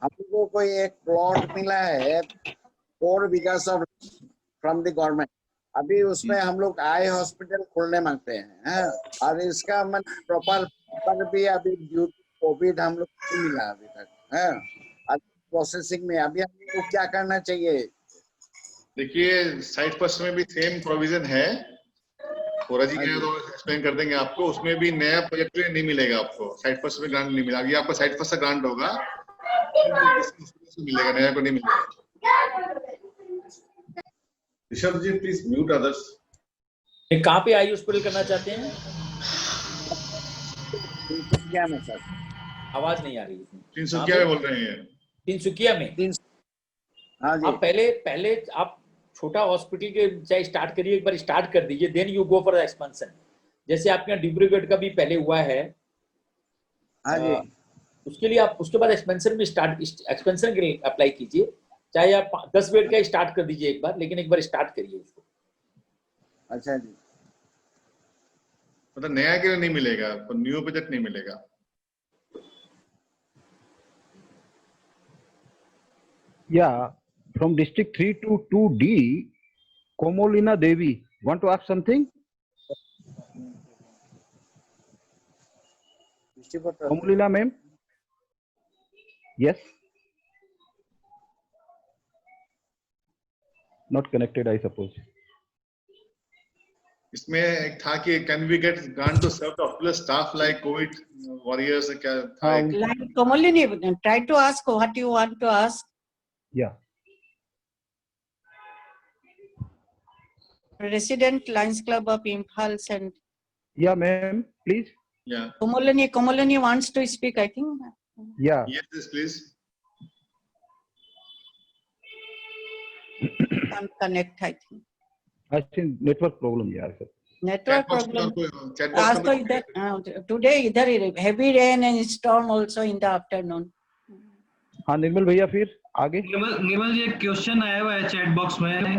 हम लोगों को एक प्लॉट मिला है 4 बीघास ऑफ फ्रॉम द गवर्नमेंट। अभी उसमें हम लोग आई हॉस्पिटल खोलने मांगते हैं, और इसका प्रॉपर पर भी अभी ड्यू टू कोविड हम लोग को नहीं मिला अभी तक। प्रोसेसिंग में अभी हम लोग क्या करना चाहिए? देखिए साइट फर्स्ट में भी सेम प्रोविजन है, कोरा जी कहें तो एक्सप्लेन कर देंगे आपको। उसमें भी नया प्रोजेक्ट नहीं मिलेगा आपको, साइट फर्स्ट में ग्रांट नहीं मिला। ये आपको साइट फर्स्ट से ग्रांट होगा, मिलेगा, नया को नहीं मिलेगा। ऋषभ जी प्लीज म्यूट अदर्स। कहाँ पे आई हॉस्पिटल करना चाहते हैं? तिनसुकिया में सर। आवाज नहीं आ रही। तिनसुकिया में बोल रहे हैं। तिनसुकिया में? हाँ जी। आप पहले आप छोटा हॉस्पिटल के चाहे स्टार्ट करिए, एक बार स्टार्ट कर दीजिए, then you go for expansion. जैसे आपके यहाँ डिब्रूगढ़ का भी पहले हुआ है। हाँ जी। उसके लिए आप उसके बाद एक्सपेंशन के लिए अप्लाई कीजिए, चाहे आप 10 बेड का स्टार्ट कर दीजिए एक बार, लेकिन एक बार स्टार्ट करिए उसको। अच्छा जी। मतलब नया के लिए नहीं मिलेगा, तो न्यू प्रोजेक्ट नहीं मिलेगा। Yeah, from District 3 to 2D, Komolina Devi, want to ask something? Komolina ma'am? Yes? Not connected, I suppose. इसमें एक था कि can we get grant to serve the hospital staff like covid warriors, क्या था? Komolini, try to ask what you want to ask. Yeah. President Lions Club of Imphal and. Yeah, ma'am, please. Yeah. Komolini wants to speak, I think. Yeah. Yes, please. Can't connect, I think. I think network problem, yeah, sir. Network problem. Also, today either heavy rain and storm also in the afternoon. हाँ निर्मल भैया फिर आगे। निर्मल जी एक question आया हुआ है chat box में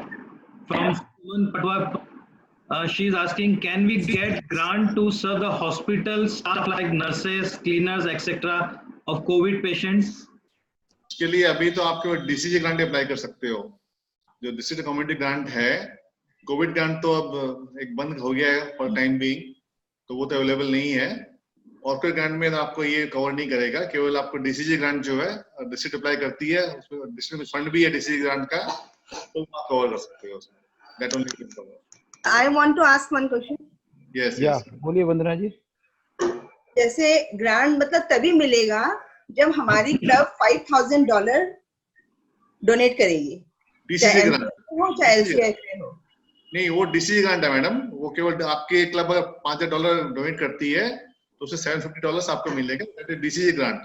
from Suman Patwa. She is asking can we get grant to serve the hospital staff like nurses, cleaners etcetera of covid patients? इसके लिए अभी तो आपके डीसीजी ग्रांट अप्लाई कर सकते हो, जो डिस्ट्रिक्ट कम्युनिटी ग्रांट है। कोविड ग्रांट तो अब एक बंद हो गया है फॉर टाइम बीइंग, तो वो तो अवेलेबल नहीं है। और कोई ग्रांट में आपको ये कवर नहीं करेगा, केवल आपको डीसीजी ग्रांट जो है डिस्ट्रिक्ट अप्लाई करती है, उसमें डिस्ट्रिक्ट फंड भी है डीसीजी ग्रांट का, तो आप कवर कर सकते हो उसमें। That only can cover. I want to ask one question. Yes, या yes. बोलिए वंदना जी। जैसे ग्रांट मतलब तभी मिलेगा जब हमारी क्लब $5,000 डोनेट करेगी, DCG चाहे ग्रांट MCA हो चाहे LCI हो। नहीं, वो DCG ग्रांट है मैडम। वो केवल आपके क्लब अगर $5,000 डोनेट करती है तो उसे $750 आपको मिलेगा, दैट इज DCG ग्रांट।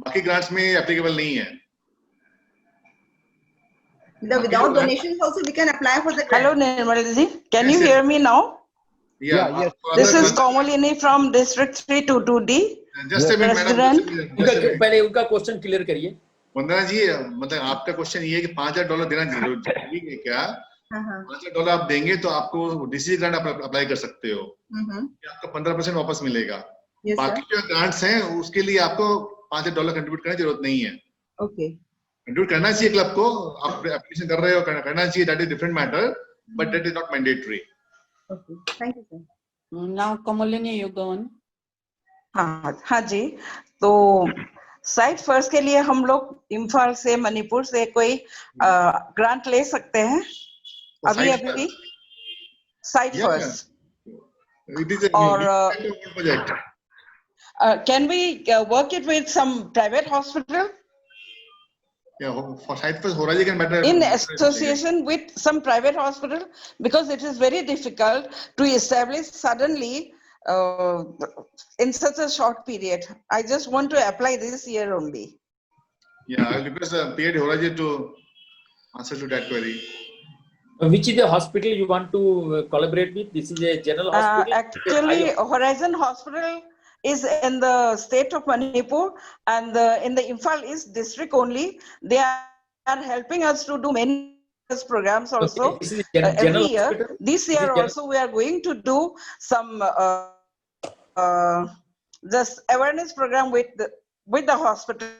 बाकी ग्रांट्स में एप्लीकेबल नहीं है। Without donations also we can apply for the grant. Hello, Nirmal ji. Can you Yes, hear me now? Yeah, yes. This is Komalini from District 322D. Just a minute, madam. President. पहले उनका question clear करिए। वंदना जी, मतलब आपका question ये है कि $5,000 देना जरूरी है क्या? $5,000 आप देंगे तो आपको DCG ग्रांट आप अप्लाई कर सकते हो, आपको 15% वापस मिलेगा। बाकी जो ग्रांट्स हैं उसके लिए आपको $5,000 कंट्रीब्यूट करने की जरूरत नहीं है। ओके, कंट्रीब्यूट करना चाहिए क्लब को, आप एप्लीकेशन कर रहे हो, करना चाहिए, that is different matter, but that is not mandatory. Okay, thank you sir. Now, Komalini, you go on. हाँ जी, तो साइट फर्स्ट के लिए हम लोग इम्फाल से, मणिपुर से कोई ग्रांट ले सकते हैं अभी साइट फर्स्ट, और can we work it with some private hospital For site first, Horaji can better in association with some private hospital, because it is very difficult to establish suddenly in such a short period. I just want to apply this year only. Yeah, I'll request PhD Horaji to answer to that query. Which is the hospital you want to collaborate with? This is a general hospital? Actually, Horizon Hospital is in the state of Manipur, and in the Imphal East district only. They are helping us to do many programs also. Okay, this is general every year. hospital? This year also we are going to do some just awareness program with the hospital.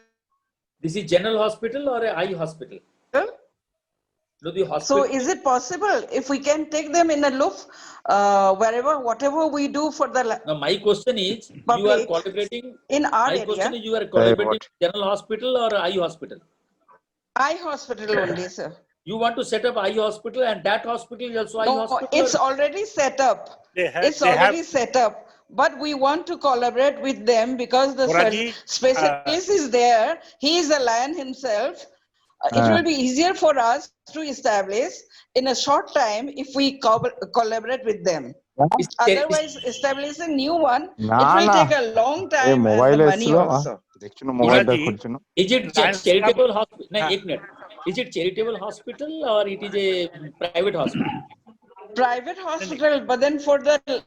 This is general hospital or a eye hospital? No, the hospital. So is it possible if we can take them in a loop whatever we do for the Now my question is, you are collaborating in our my area? question is, you are collaborating with general hospital or eye hospital? Eye hospital only, sir. You want to set up eye hospital, and that hospital is also eye No, hospital? it's already set up. It's they already have- set up. But we want to collaborate with them because the Horaji, specialist is there. He is a lion himself. It will be easier for us to establish in a short time if we collaborate with them. Otherwise, establishing new one, it will take a long time and the money also. Is it charitable hospital? No, एक minute. Is it charitable hospital or it is a private hospital? Private hospital, but then for the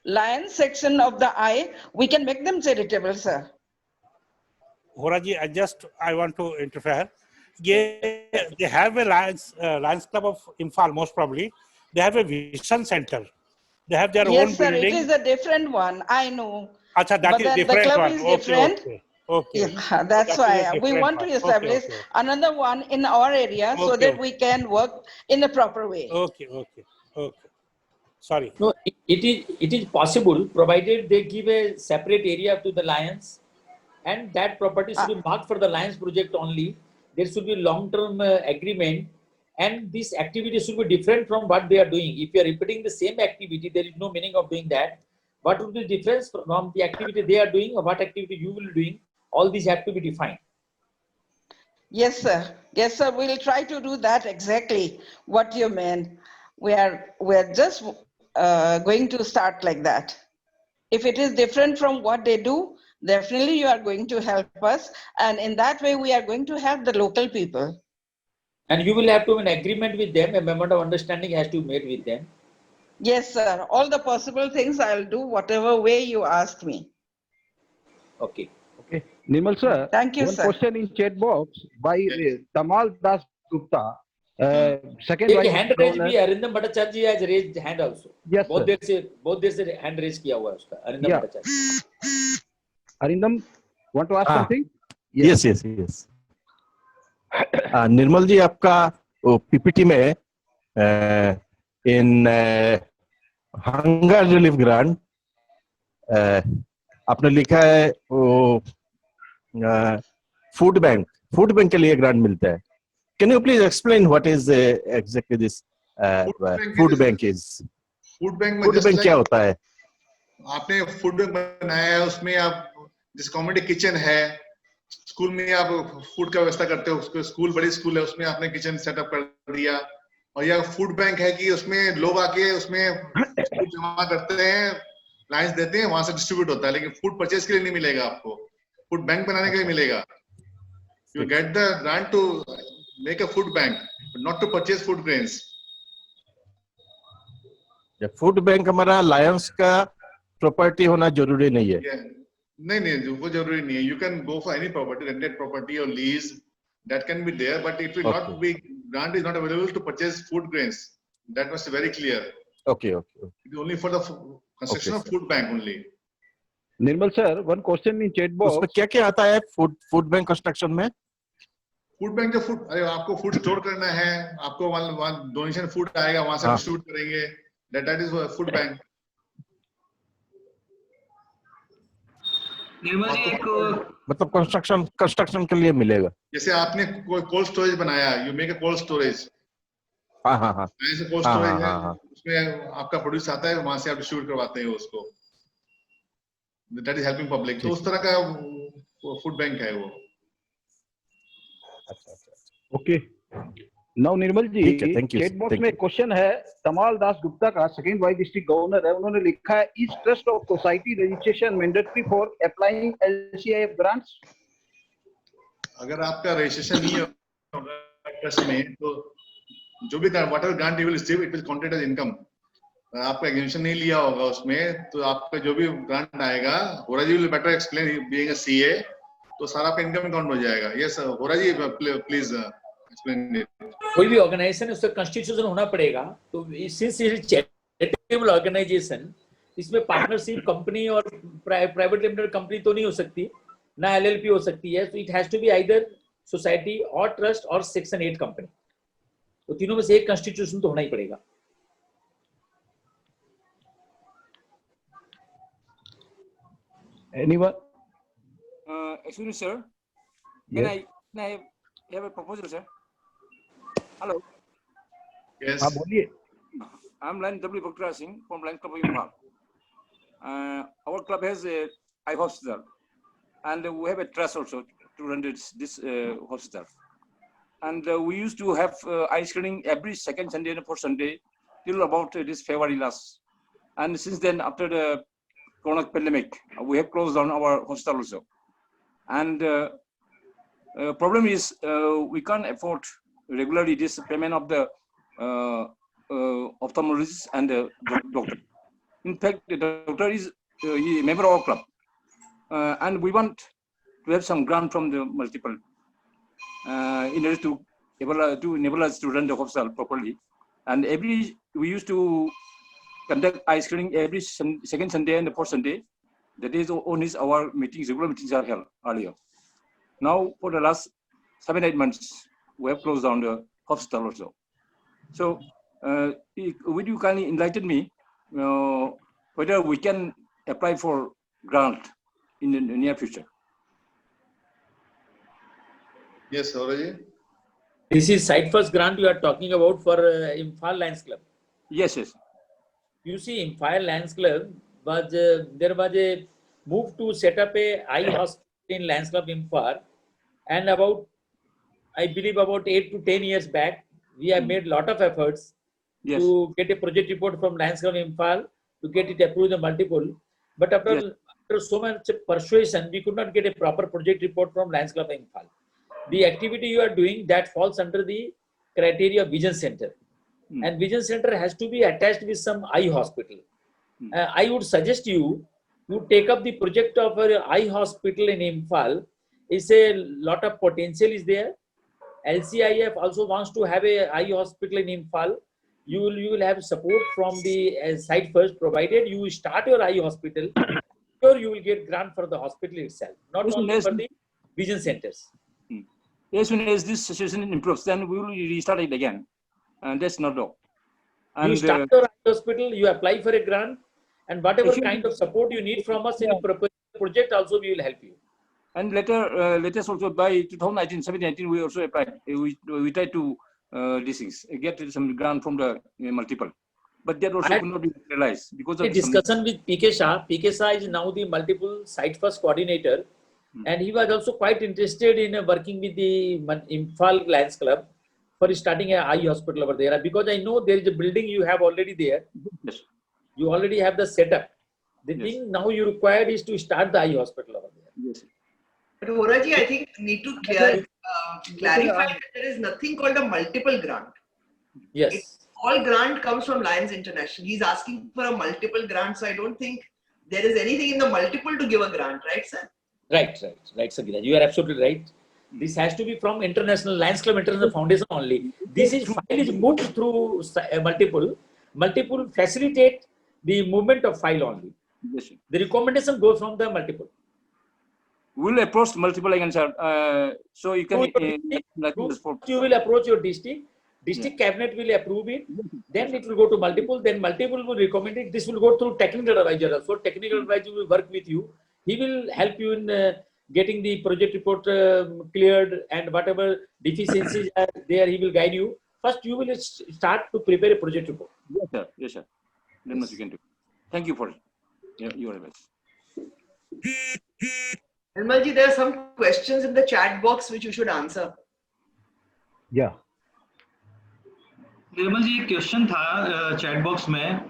lion section of the eye, we can make them charitable, sir. Horaji, I want to interfere. They have a Lions Club of Imphal, most probably. They have a vision center. They have their own Yes, sir. building. It is a different one. I know. Acha, that But is then the different club one. is Okay, different. okay. Yeah, that's That is why a we different want to one. establish Okay. another one in our area so Okay, that okay. we can work in a proper way. Okay. Sorry. No, it is possible, provided they give a separate area to the Lions, and that property should be marked for the Lions project only. There should be long-term agreement, and this activity should be different from what they are doing. If you are repeating the same activity, there is no meaning of doing that. What would be the difference from the activity they are doing or what activity you will be doing? All these have to be defined. Yes, sir. Yes, sir. We'll try to do that exactly what you meant. We are just going to start like that. If it is different from what they do, definitely you are going to help us, and in that way we are going to help the local people. And you will have to have an agreement with them. A memorandum of understanding has to be made with them. Yes, sir. All the possible things I'll do, whatever way you ask me. Okay. Okay. Nirmal sir. Thank you, one sir. question in chat box by Tamal Das Gupta. Second एक vice hand raise governor. भी अरिंदम भट्टाचार्य जी has raised hand also. Yes, बहुत sir. देर से hand raise किया हुआ है उसका Arindam Yeah. Bhattacharya. Arindam, want to ask something? Yes. निर्मल जी, आपका PPT में इन हंगर रिलीफ ग्रांट आपने लिखा है वो फूड बैंक के लिए ग्रांट मिलता है. Can you please explain what is exactly this food bank is? Food bank food bank क्या होता है? आपने फूड बैंक बनाया है, उसमें आप जिस कम्युनिटी किचन है, स्कूल में आप फूड का व्यवस्था करते हो, उसको स्कूल बड़ी स्कूल है उसमें आपने किचन सेटअप कर दिया, और यह फूड बैंक है कि उसमें लोग आके उसमें फूड जमा करते हैं, लाइंस देते हैं, वहां से डिस्ट्रीब्यूट होता है, लेकिन फूड परचेज के लिए नहीं मिलेगा आपको, फूड बैंक बनाने के लिए मिलेगा. You get the grant to make a food bank, but not to purchase food grains. Food bank हमारा लायंस का प्रॉपर्टी होना जरूरी नहीं है. Yeah. नहीं, वो जरूरी नहीं है. You can go for any property, rented property or lease, that can be there, but it will not be, grant is not available to purchase food grains. That must be very clear. Okay. It is only for the construction of food bank only. Nirmal sir, one question in chat box. उसमें क्या क्या आता है food bank construction में? Food bank जो food, अरे आपको food store करना है, आपको वहाँ डोनेशन फूड आएगा, वहां से डिस्ट्रीब्यूट करेंगे, that is फूड बैंक. निर्मल जी एक मतलब कंस्ट्रक्शन के लिए मिलेगा. जैसे आपने कोई कोल्ड स्टोरेज बनाया, you make a cold storage. हाँ. ऐसे कोल्ड स्टोरेज है, उसमें आपका प्रोड्यूस आता है, वहां से आप डिस्ट्रीब्यूट करवाते हैं उसको. That is helping public. तो उस तरह का फूड बैंक है वो. ओके. नाउ निर्मल जी, चैट बॉक्स में क्वेश्चन है, तमाल दास गुप्ता का, सेकंड वाइस डिस्ट्रिक्ट गवर्नर है, उन्होंने लिखा है, is trust of society registration mandatory for applying LCIF grants? अगर आपका रजिस्ट्रेशन नहीं होगा ट्रस्ट में, तो जो भी whatever grant you will receive, it will counted as income. आपका एग्जामिनेशन नहीं लिया होगा उसमें, तो आपका जो भी ग्रांट आएगा, Hora ji will better explain being a CA, तो सारा आपका इनकम काउंट हो जाएगा. यस होरा जी, प्लीज एक्सप्लेन इट. कोई भी ऑर्गेनाइजेशन उसका कॉन्स्टिट्यूशन होना पड़ेगा. तो since it is charitable organization, इसमें पार्टनरशिप कंपनी और प्राइवेट लिमिटेड कंपनी तो नहीं हो सकती, ना LLP हो सकती है. तो it has to be either society और ट्रस्ट और सेक्शन 8 कंपनी. तो तीनों में से एक कॉन्स्टिट्यूशन तो होना ही पड़ेगा. Anyone? Excuse me, sir. Yes. Can I have a proposal, sir? Hello. Yes. हाँ बोलिए. I'm Lion W. Bhakra Singh from Lions Club of Impal. Our club has a eye hospital, and we have a trust also to run this hospital. And we used to have eye screening every second Sunday and fourth Sunday till about this February last. And since then, after the Corona pandemic, we have closed down our hospital also. And problem is we can't afford regularly this payment of the ophthalmologist and the doctor. In fact, the doctor is a member of our club, and we want to have some grant from the multiple in order to enable us to run the hospital properly. And we used to conduct eye screening every second Sunday and the fourth Sunday. That is only our meetings, regular meetings are held earlier. Now, for the last 7-8 months, we have closed down the hospital also. So, would you kindly enlighten me whether we can apply for grant in the near future? Yes, Sauraji. This is site first grant you are talking about for Imphal Lions Club. Yes, yes. You see, Imphal Lions Club was there was a move to set up a eye hospital in Lions Club Imphal, and I believe about 8 to 10 years back, we have made a lot of efforts to get a project report from Lions Club Imphal to get it approved in multiple. But after so much persuasion, we could not get a proper project report from Lions Club Imphal. The activity you are doing, that falls under the criteria of Vision Center. And Vision Center has to be attached with some eye hospital. I would suggest you take up the project of an eye hospital in Imphal. It's a lot of potential is there. LCIF also wants to have a eye hospital in Imphal. You will have support from the site first, provided you start your eye hospital. Sure, you will get grant for the hospital itself, not only for the Vision Centers. As soon as this situation improves, then we will restart it again. And that's not all. And you start your hospital, you apply for a grant, and whatever kind of support you need from us in a project, also we will help you. And later also by 2019, we also applied. We tried to get some grant from the multiple. but that also could not be realized because a of some. discussion with PK Shah. PK Shah is now the multiple site first coordinator, and he was also quite interested in working with the Imphal Lions Club for starting an eye hospital over there. Because I know there is a building you have already there. Yes. You already have the setup. The Yes. thing now you required is to start the eye hospital over there. Yes. But Horaji, I think we need to clarify that there is nothing called a multiple grant. Yes. All grant comes from Lions International. He's asking for a multiple grant, so I don't think there is anything in the multiple to give a grant, right, sir? Right, sir. You are absolutely right. This has to be from International Lions Club International Foundation only. This is file is moved through multiple. Multiple facilitate the movement of file only. Yes, sir. The recommendation goes from the multiple. We'll approach multiple again, sir. So you can. You will approach your district. District cabinet will approve it. Then it will go to multiple. Then multiple will recommend it. This will go through technical advisor. So technical advisor will work with you. He will help you in getting the project report cleared, and whatever deficiencies are there, he will guide you. First, you will start to prepare a project report. Yes, sir. Yes, sir. Then much you can do. Thank you for your advice. Nirmalji, there are some questions in the chat box which you should answer. Yeah. Nirmal ji, question था chat box में.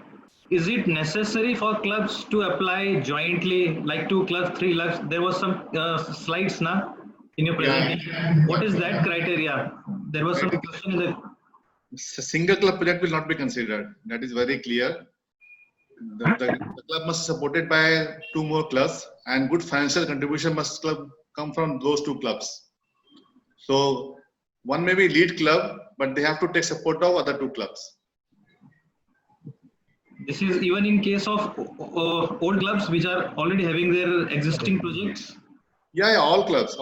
Is it necessary for clubs to apply jointly, like 2 clubs, 3 clubs? There was some slides na in your presentation. Yeah. What is that criteria? There was some question in the. A single club project will not be considered. That is very clear. The club must be supported by 2 more clubs, and good financial contribution must come from those 2 clubs. So one may be lead club, but they have to take support of other 2 clubs. This is even in case of old clubs which are already having their existing projects? Yeah, all clubs.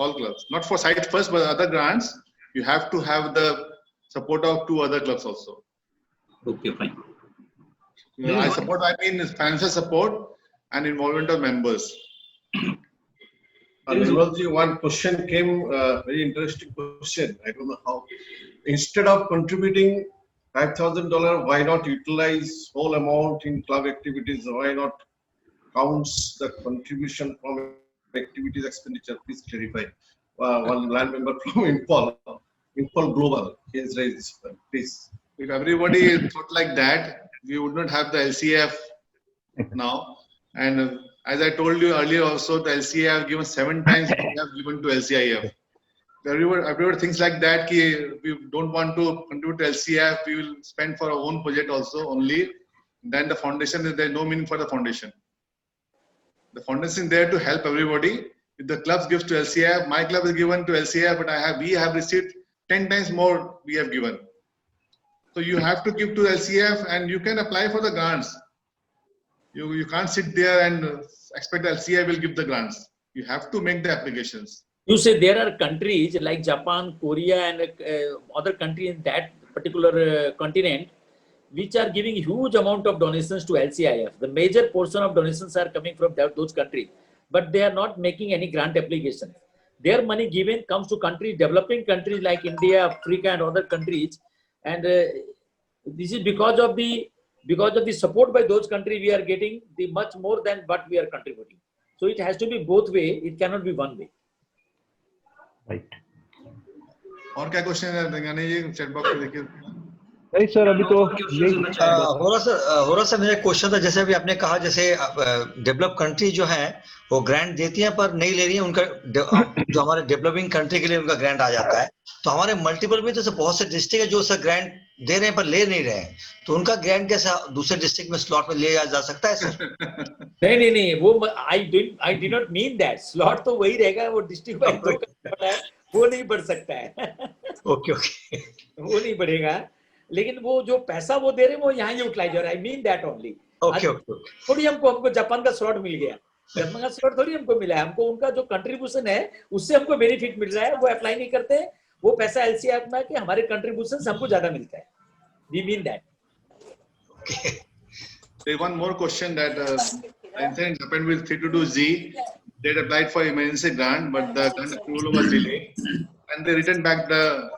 Not for site first, but other grants, you have to have the support of 2 other clubs also. Okay, fine. I mean financial support and involvement of members. Nirmalji, one question came, very interesting question. I don't know how. Instead of contributing $5,000, why not utilize whole amount in club activities? Why not counts the contribution from activities expenditure? Please clarify. One land member from Imphal Global, he has raised this point. Please. If everybody thought like that, we would not have the LCF now. And as I told you earlier also, the LCA have given 7 times what we have given to LCIF. Everybody thinks like that, ki we don't want to contribute to LCF, we will spend for our own project also only. Then the foundation, there is no meaning for the foundation. The foundation is there to help everybody. If the clubs gives to LCF, my club is given to LCF, but we have received 10 times more we have given. So you have to give to LCF, and you can apply for the grants. You can't sit there and expect LCF will give the grants. You have to make the applications. You say there are countries like Japan, Korea, and other countries in that particular continent which are giving huge amount of donations to LCIF. The major portion of donations are coming from those countries, but they are not making any grant applications. Their money given comes to countries, developing countries like India, Africa, and other countries, and this is because of the support by those countries we are getting the much more than what we are contributing. So it has to be both way. It cannot be one way. Right. और क्या question है रंगानी जी chat box में देखिए. नहीं sir अभी तो हो रहा सर मेरा क्वेश्चन था, जैसे अभी आपने कहा जैसे डेवलप कंट्री जो है वो ग्रांट देती हैं पर नहीं ले रही है, उनका जो हमारे डेवलपिंग कंट्री के लिए उनका ग्रांट आ जाता है, तो हमारे मल्टीपल में तो बहुत से डिस्ट्रिक्ट है जो सर ग्रांट दे रहे हैं पर ले नहीं रहे हैं, तो उनका ग्रांट कैसे दूसरे डिस्ट्रिक्ट में स्लॉट में ले जा सकता है सर? नहीं वो I did not mean that. Slot तो वही रहेगा, वो डिस्ट्रिक्ट वाइज वो नहीं बढ़ सकता है. ओके वो नहीं बढ़ेगा, लेकिन वो जो पैसा वो दे रहे हैं वो यहाँ यूटिलाइज हो रहा है. I mean that only. थोड़ी हमको जापान का स्लॉट मिल गया, जापान का स्लॉट थोड़ी हमको मिला है, हमको उनका जो कंट्रीब्यूशन है उससे हमको बेनिफिट मिल रहा है. वो अप्लाई नहीं करते हैं, वो पैसा LCF में कि हमारे कंट्रीब्यूशन हमको ज्यादा मिलता है. We mean that. Okay. There's one more question that incident happened with 322Z. They had applied for emergency grant, but the grant approval was delayed, and they returned back the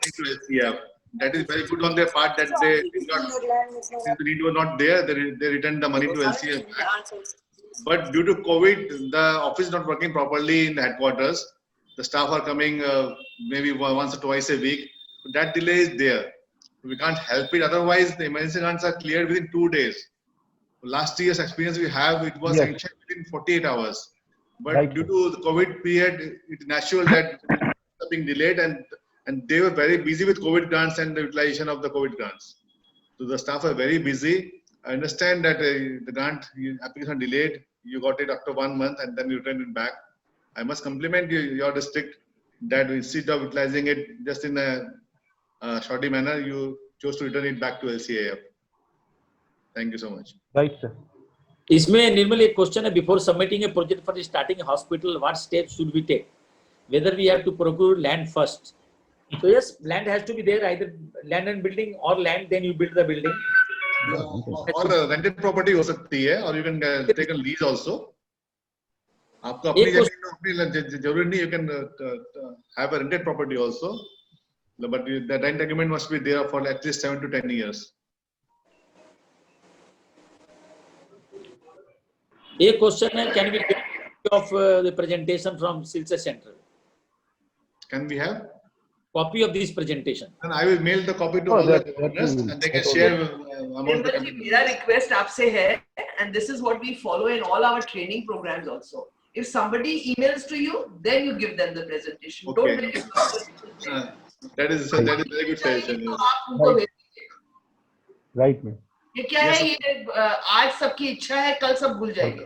to LCF. that is very good on their part that they did not, since the need was not there, they returned the money to LCA back. But due to COVID, the office is not working properly in the headquarters. The staff are coming maybe once or twice a week. That delay is there. We can't help it. Otherwise, the emergency grants are cleared within 2 days. Last year's experience we have, it was sanctioned within 48 hours. But due to the COVID period, it's natural that it's being delayed, and they were very busy with COVID grants and the utilization of the COVID grants. So the staff are very busy. I understand that the grant application delayed. You got it after 1 month and then you returned it back. I must compliment your district that instead of utilizing it just in a shoddy manner, you chose to return it back to LCAF. Thank you so much. Right, sir. इसमें निर्मल एक question है, before submitting a project for starting hospital what steps should we take, whether we have to procure land first. So yes, land has to be there, either land and building or land, then you build the building. और rented property हो सकती है, और you can take a lease also. आपको अपनी जमीन अपनी जरूरी नहीं, you can have a rented property also, but the rent agreement must be there for at least 7 to 10 years. एक क्वेश्चन है, can we get copy of the presentation from Silchar Center? Can we have copy of this presentation? And I will mail the copy to all the governors and they can share among the committee. मेरा request आपसे है, and this is what we follow in all our training programs also. If somebody emails to you, then you give them the presentation. Okay. Don't make it That is very good suggestion. आप उनको भेजिए. Right, ma'am. ये क्या है, ये आज सबकी इच्छा है, कल सब भूल जाएंगे.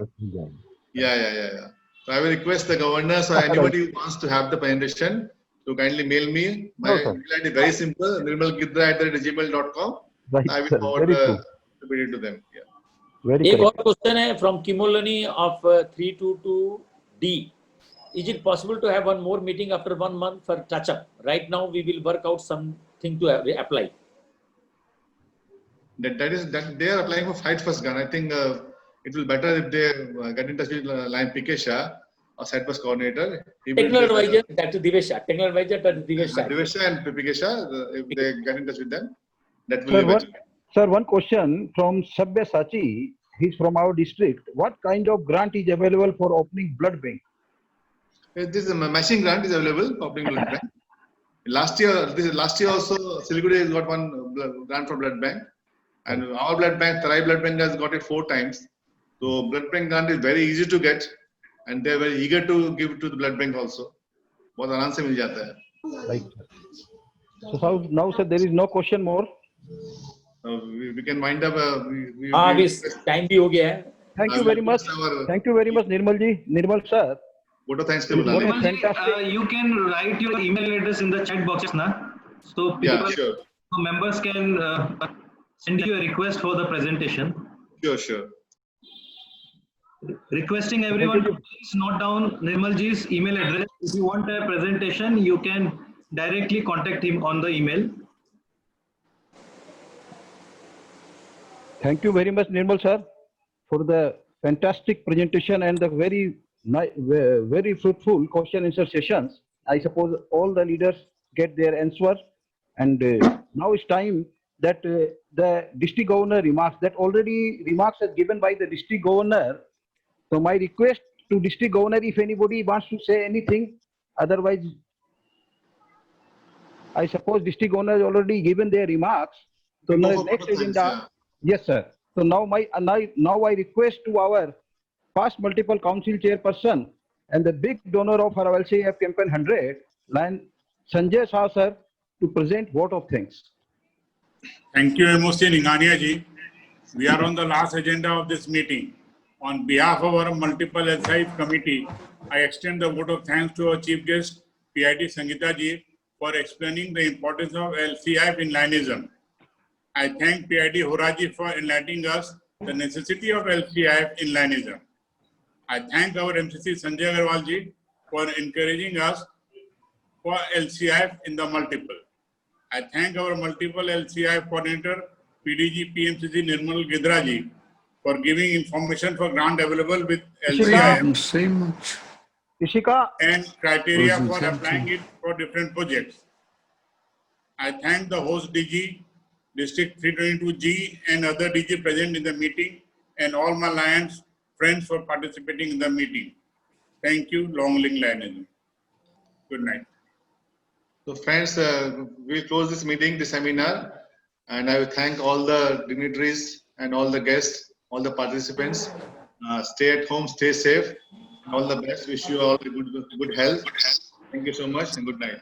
Yeah. So I will request the governors or anybody who wants to have the presentation to kindly mail me. My email ID is very simple, nirmalgidra@gmail.com. Right, I will forward the video to them. Yeah. एक और question है from Kimolani of 322D. Is it possible to have one more meeting after 1 month for touch up? Right now we will work out something to apply. That they are applying for Fight First Gun. I think it will better if they get in touch with Lion Pikesha, or Fight First coordinator. Technical advisor, that is Divesha. Technical advisor, that is Divesha. Divesha and Pikesha, if they get in touch with them, that will be better. Sir, one question from Sabya Sachi. He's from our district. What kind of grant is available for opening blood bank? This is a matching grant is available for opening blood bank. Last year also, Siliguri has got one grant for blood bank, and our blood bank, Tarai blood bank, has got it 4 times. So blood bank grant is very easy to get, and they are very eager to give to the blood bank also. बहुत आराम से मिल जाता है. Right. So now, sir, there is no question more. We can wind up. Time भी हो गया है. Thank you very much. Thank you very much, Nirmal ji. Nirmal sir. Vote of thanks के बुलाने. You can write your email address in the chat box, na? So people, sure. So members can send you a request for the presentation. Sure. Requesting everyone to please note down Nirmal ji's email address. If you want a presentation, you can directly contact him on the email. Thank you very much, Nirmal sir, for the fantastic presentation and the very fruitful question answer sessions. I suppose all the leaders get their answer, and now it's time that the district governor remarks. That already remarks are given by the district governor. So my request to district governor, if anybody wants to say anything, otherwise, I suppose district governor has already given their remarks. So now next agenda. Yes, sir. So now I request to our past multiple council chairperson and the big donor of our LCAF campaign 100, Lion Sanjay Shah sir, to present vote of thanks. Thank you, MOC Ningania ji. We are on the last agenda of this meeting. On behalf of our multiple LCAF committee, I extend the vote of thanks to our chief guest, PID Sangeeta ji, for explaining the importance of LCAF in Lionism. I thank PID Horaji for enlightening us the necessity of LCAF in Lionism. I thank our MCC Sanjay Agarwal ji for encouraging us for LCAF in the multiple. I thank our multiple LCAF coordinator, PDG PMCC Nirmal Gidra ji, for giving information for grant available with LCAF and criteria for applying it for different projects. I thank the host DG, District 322G and other DG present in the meeting and all my Lions friends for participating in the meeting. Thank you. Long live Lionism. Good night. So friends, we'll close this meeting, this seminar, and I will thank all the dignitaries and all the guests, all the participants. Stay at home, stay safe. All the best. Wish you all good health. Thank you so much and good night.